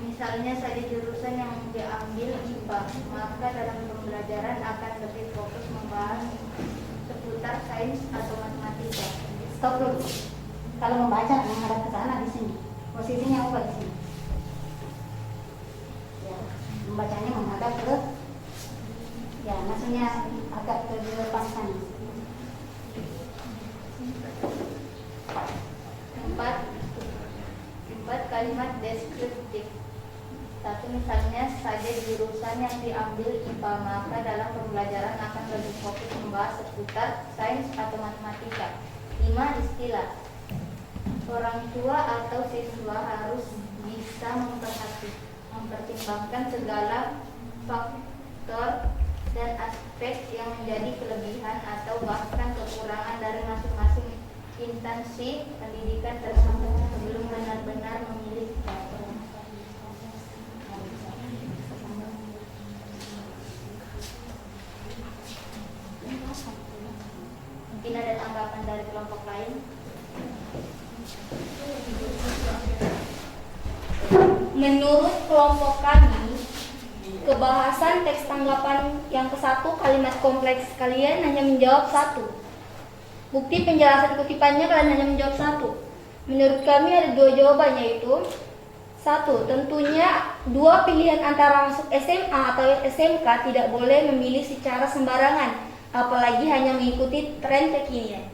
Misalnya saja jurusan yang diambil IPA, maka dalam pembelajaran akan lebih fokus membahas seputar sains atau matematika. Stop dulu. Kalau membaca menghadap ke sana di sini. Posisinya ubah di sini. Ya, membacanya menghadap ke, ya maksudnya agak ke depan sana. 4. Kalimat deskriptif. 1. Misalnya saja jurusan yang diambil IPA, maka dalam pembelajaran akan lebih fokus membahas seputar sains atau matematika. 5. Istilah. Orang tua atau siswa harus bisa mempertimbangkan segala faktor dan aspek yang menjadi kelebihan atau bahkan kekurangan dari masing-masing instansi pendidikan tersebut sebelum benar-benar memilih. Mungkin ada tanggapan dari kelompok lain? Menurut kelompok kami, kebahasan teks tanggapan yang ke-1 kalimat kompleks, kalian hanya menjawab 1. Bukti penjelasan kutipannya kalian hanya menjawab 1. Menurut kami ada 2 jawaban, yaitu 1. Tentunya 2 pilihan antara masuk SMA atau SMK tidak boleh memilih secara sembarangan, apalagi hanya mengikuti tren kekinian.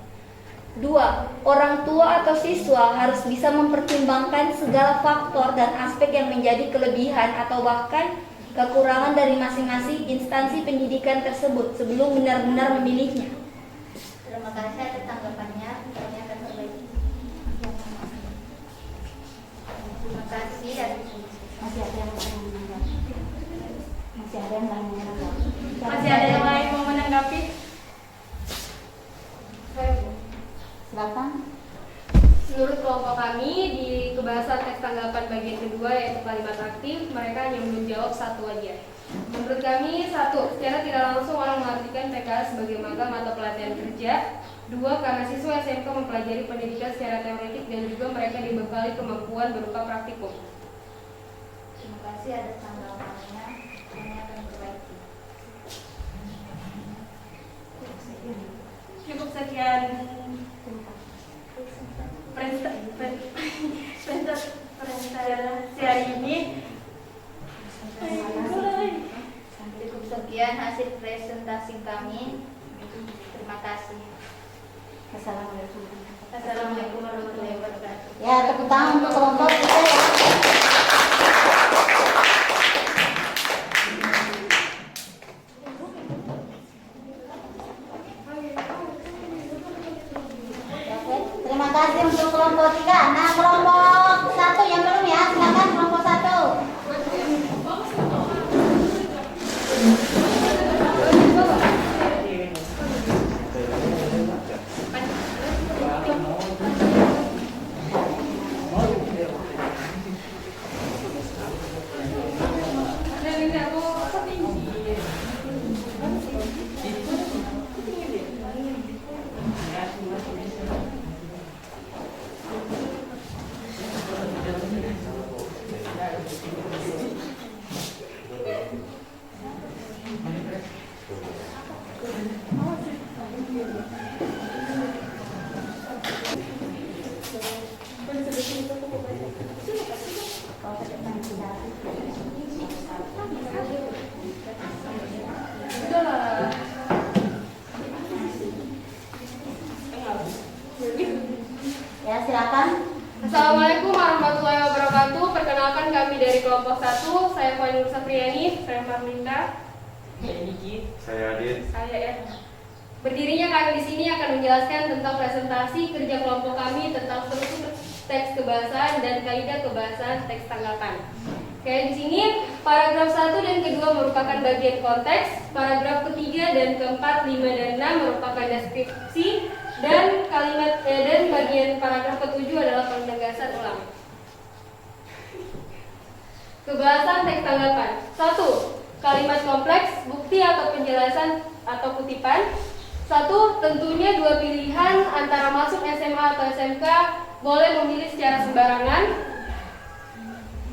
2. Orang tua atau siswa harus bisa mempertimbangkan segala faktor dan aspek yang menjadi kelebihan atau bahkan kekurangan dari masing-masing instansi pendidikan tersebut sebelum benar-benar memilihnya. Terima kasih atas tanggapannya. Kami akan perbaiki. Terima kasih. Masih ada yang lain menanggapi? Masih ada yang lain menanggapi? Masih ada yang lain mau menanggapi? Silakan. Menurut kelompok kami, di kebahasan teks tanggapan bagian kedua yaitu kalimat aktif, mereka hanya menjawab satu aja. Menurut kami, 1. Secara tidak langsung orang mengartikan PKL sebagai magang atau pelatihan kerja. 2. Karena siswa SMK mempelajari pendidikan secara teoretik dan juga mereka dibekali kemampuan berupa praktikum. Terima kasih atas tanggapannya. Kami akan perbaiki. Cukup sekian presentasi hari ini. Cukup sekian hasil presentasi kami. Terima kasih. Assalamualaikum. Assalamualaikum warahmatullahi wabarakatuh. Ya, tepuk tangan untuk kelompok kita ya. Terima kasih untuk kelompok 3. Nah, kelompok 1 yang belum ya, silakan kelompok 1. Ya, silakan. Assalamualaikum warahmatullahi wabarakatuh. Perkenalkan kami dari kelompok 1. Saya Fani Sapriani, saya Marlinda, Saya Adit. saya Erna. Berdirinya kami di sini akan menjelaskan tentang presentasi kerja kelompok kami tentang struktur teks kebahasaan dan kaidah kebahasaan teks tanggapan. Kayak di sini, paragraf 1 dan kedua merupakan bagian konteks, paragraf ketiga dan keempat, 5 dan 6 merupakan deskripsi, dan kalimat dan bagian paragraf ketujuh adalah penegasan ulang. Kebahasan teks tanggapan. 1. Kalimat kompleks, bukti atau penjelasan atau kutipan. 1. Tentunya dua pilihan antara masuk SMA atau SMK, boleh memilih secara sembarangan,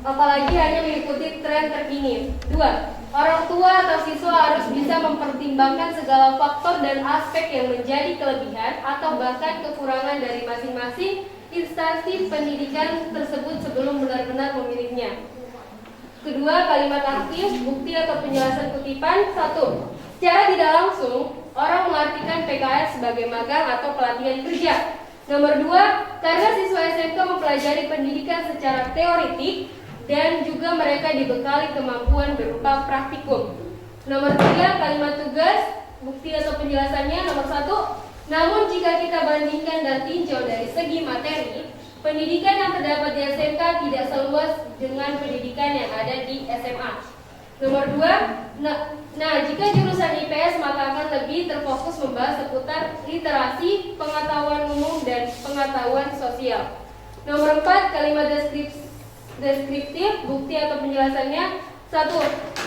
apalagi hanya mengikuti tren terkini. 2. Orang tua atau siswa harus bisa mempertimbangkan segala faktor dan aspek yang menjadi kelebihan atau bahkan kekurangan dari masing-masing instansi pendidikan tersebut sebelum benar-benar memilihnya. Kedua, kalimat aktif, bukti atau penjelasan kutipan. 1. Secara tidak langsung, orang mengartikan PKL sebagai magang atau pelatihan kerja. Nomor 2, karena siswa SMK mempelajari pendidikan secara teoretik dan juga mereka dibekali kemampuan berupa praktikum. Nomor 3, kalimat tugas, bukti atau penjelasannya. Nomor 1, namun jika kita bandingkan dan tinjau dari segi materi, pendidikan yang terdapat di SMK tidak seluas dengan pendidikan yang ada di SMA. Nomor 2, jika jurusan IPS maka akan lebih terfokus membahas seputar literasi, pengetahuan umum, dan pengetahuan sosial. Nomor 4, kalimat deskriptif, bukti atau penjelasannya. 1.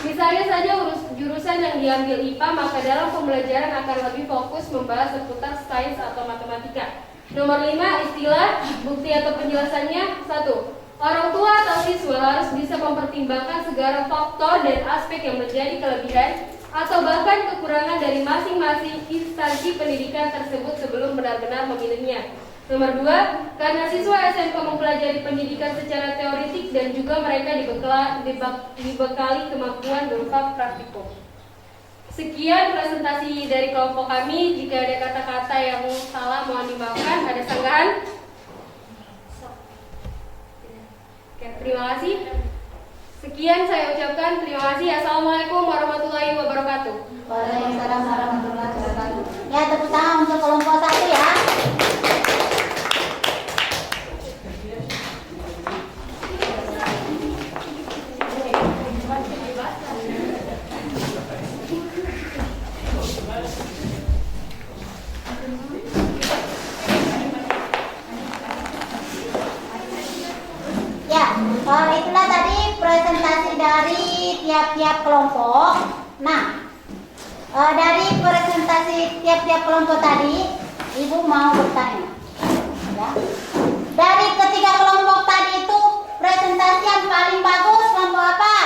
Misalnya saja jurusan yang diambil IPA, maka dalam pembelajaran akan lebih fokus membahas seputar sains atau matematika. Nomor 5, istilah, bukti atau penjelasannya. 1. Orang tua atau siswa harus bisa mempertimbangkan segala faktor dan aspek yang menjadi kelebihan atau bahkan kekurangan dari masing-masing instansi pendidikan tersebut sebelum benar-benar memilihnya. Nomor 2, karena siswa SMK mempelajari pendidikan secara teoretik dan juga mereka dibekali kemampuan berupa praktikum. Sekian presentasi dari kelompok kami. Jika ada kata-kata yang salah mohon dimaafkan. Ada sanggahan? Oke, terima kasih. Sekian saya ucapkan. Terima kasih. Assalamualaikum warahmatullahi wabarakatuh. Waalaikumsalam warahmatullahi wabarakatuh. Ya, tepuk tangan untuk kelompok 1 ya. Ya, itulah tadi presentasi dari tiap-tiap kelompok. Nah, dari presentasi tiap-tiap kelompok tadi, Ibu mau bertanya. Ya. Dari ketiga kelompok tadi itu, presentasi yang paling bagus kelompok apa?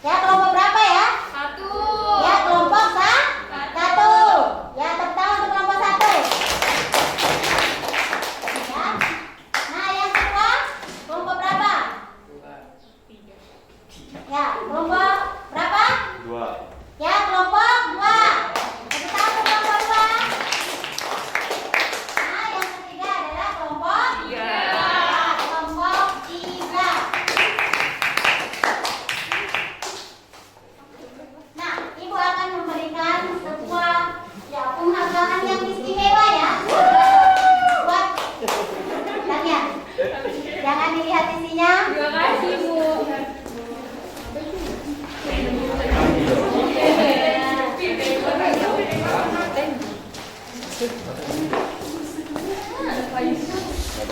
Ya, kelompok berapa ya? 1. Ya, kelompok 1. Ya, tepuk tangan untuk kelompok 1. Ya. Nah, yang kedua, kelompok berapa? Ya, kelompok berapa? 2. Ya, kelompok 2. Tepuk tangan untuk kelompok 2. Nah, yang ketiga adalah kelompok 3. Kelompok 3. Nah, Ibu akan memberikan sebuah penghargaan yang istimewa ya. Buat kalian. Jangan dilihat isinya. Terima kasih, Bu.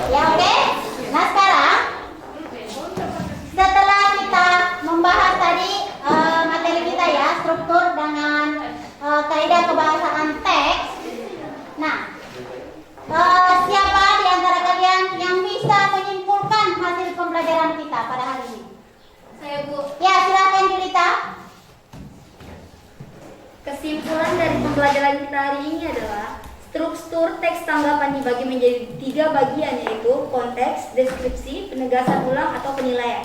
Ya, oke. Nah, sekarang setelah kita membahas tadi materi kita ya, struktur dengan kaidah kebahasaan teks. Nah, siapa di antara kalian yang bisa menyimpulkan hasil pembelajaran kita pada hari ini? Saya, Bu. Ya, silakan Julita. Kesimpulan dari pembelajaran kita hari ini adalah struktur teks tanggapan dibagi menjadi 3 bagian, yaitu konteks, deskripsi, penegasan ulang atau penilaian.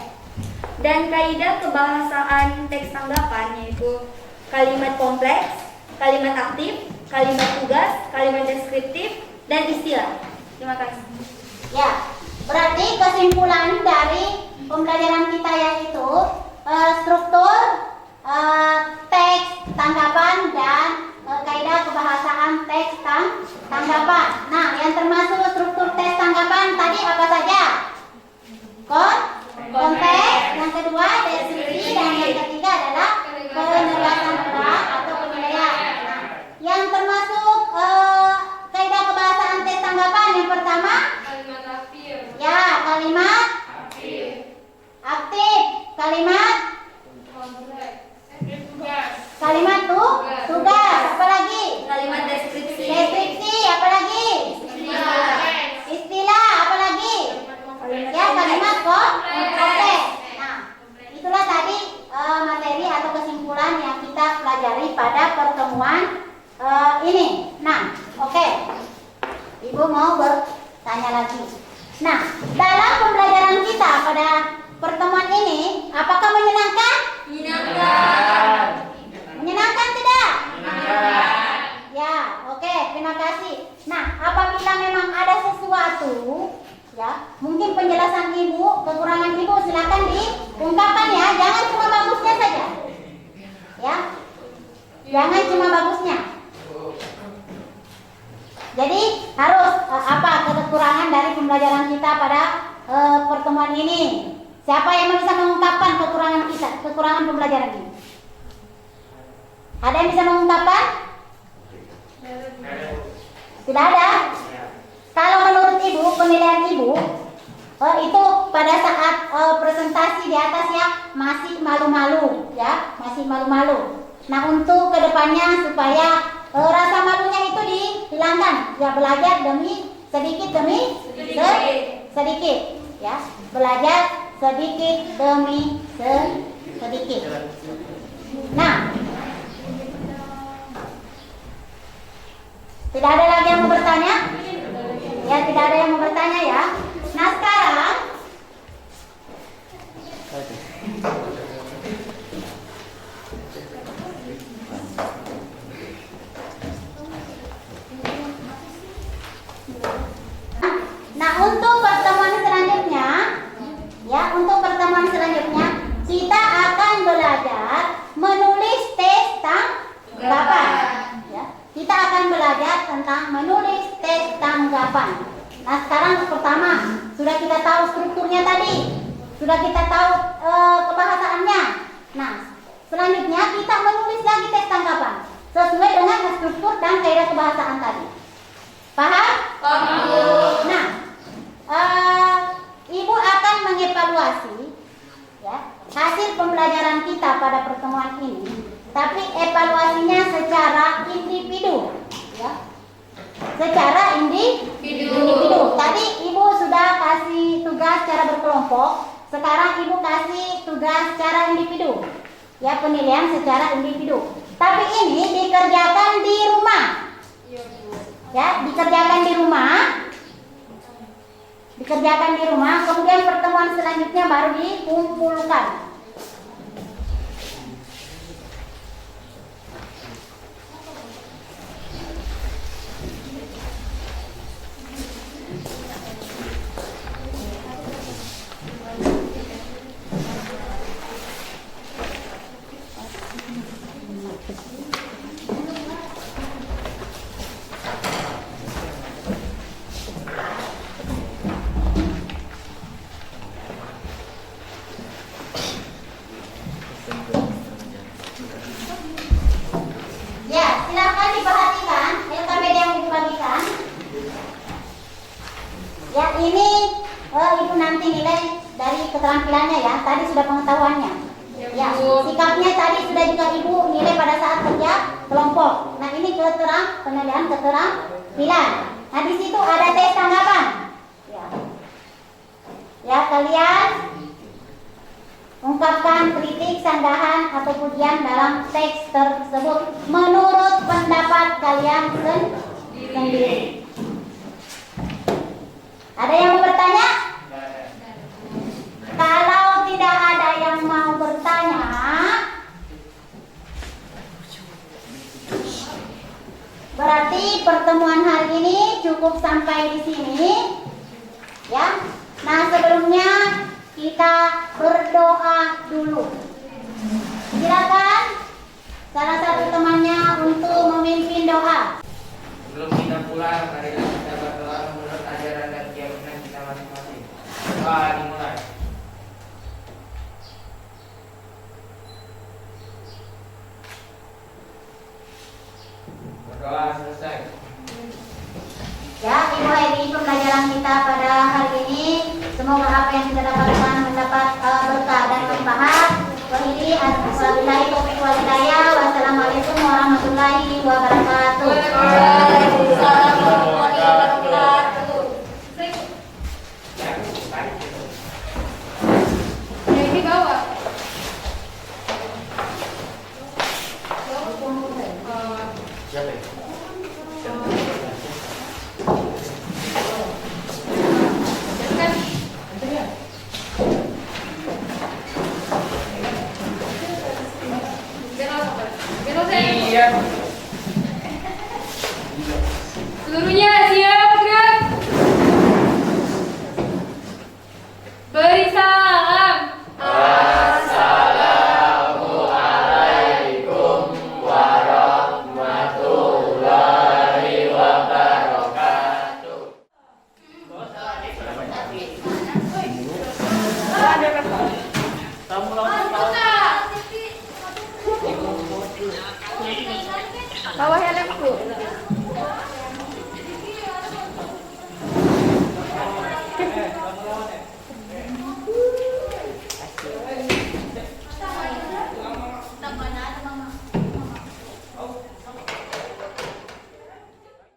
Dan kaidah kebahasaan teks tanggapan yaitu kalimat kompleks, kalimat aktif, kalimat tugas, kalimat deskriptif, dan istilah. Terima kasih. Ya, berarti kesimpulan dari pembelajaran kita yaitu struktur teks tanggapan dan kaidah kebahasaan teks tanggapan. Nah, yang termasuk struktur teks tanggapan tadi apa saja? Konteks, yang kedua deskripsi, dan yang ketiga adalah penegasan ulang atau penilaian. Nah, yang termasuk kaidah kebahasaan teks tanggapan yang pertama, Kalimat aktif. ya, kalimat aktif, kalimat kalimat tugas, apa lagi? Kalimat deskripsi. Deskripsi, apa lagi? Istilah, apa lagi? Ya, kalimat kompleks. Nah, itulah tadi materi atau kesimpulan yang kita pelajari pada pertemuan ini. Nah, oke. Ibu mau bertanya lagi. Nah, dalam pembelajaran kita pada pertemuan ini, apakah menyenangkan? Menyenangkan. Menyenangkan tidak? Ya, oke, terima kasih. Nah, apabila memang ada sesuatu, ya, mungkin penjelasan Ibu, kekurangan Ibu, silakan diungkapkan ya. Jangan cuma bagusnya saja. Ya. Jangan cuma bagusnya. Jadi harus apa kekurangan dari pembelajaran kita pada pertemuan ini? Siapa yang bisa mengungkapkan kekurangan kita, kekurangan pembelajaran ini? Ada yang bisa mengungkapkan? Tidak ada? Kalau menurut Ibu, penilaian Ibu itu pada saat presentasi di atas ya masih malu-malu ya, masih malu-malu. Nah, untuk kedepannya supaya rasa malunya itu dihilangkan, ya belajar demi sedikit sedikit ya, belajar sedikit demi sedikit. Nah, tidak ada lagi yang mau bertanya? Ya, tidak ada yang mau bertanya ya. Nah, sekarang tanggapan. Nah sekarang pertama sudah kita tahu strukturnya tadi, sudah kita tahu kebahasaannya. Nah selanjutnya kita menulis lagi teks tanggapan sesuai dengan struktur dan kaidah kebahasaan tadi. Paham? Paham. Nah, Ibu akan mengevaluasi ya, hasil pembelajaran kita pada pertemuan ini, tapi evaluasinya secara individu, ya. Secara individu. Tadi Ibu sudah kasih tugas secara berkelompok, sekarang Ibu kasih tugas secara individu. Ya, penilaian secara individu. Tapi ini dikerjakan di rumah. Ya, dikerjakan di rumah. Dikerjakan di rumah, kemudian pertemuan selanjutnya baru dikumpulkan. Ya, silakan diperhatikan LKPD yang dibagikan. Ya, ini Ibu nanti nilai dari keterampilannya ya. Tadi sudah pengetahuannya. Ya, sikapnya tadi sudah juga Ibu nilai pada saat kerja kelompok. Nah, ini penilaian keterampilan. Nah, di situ ada tes tanggapan. Ya. Ya, kalian ungkapkan kritik, sanggahan atau pujian dalam teks tersebut menurut pendapat kalian sendiri. Ada yang mau bertanya? Kalau tidak ada yang mau bertanya, berarti pertemuan hari ini cukup sampai di sini. Ya. Nah, sebelumnya kita berdoa dulu. Silakan salah satu temannya untuk memimpin doa. Sebelum kita pulang, marilah kita berdoa menurut ajaran dan keyakinan kita masing-masing. Doa dimulai. Berdoa selesai. Ya, dimulai pembelajaran kita pada hari ini. Semoga apa yang kita dapatkan mendapat berkah dan manfaat. Wabillahi taufiq wal hidayah. Wassalamualaikum warahmatullahi wabarakatuh. Waalaikumsalam.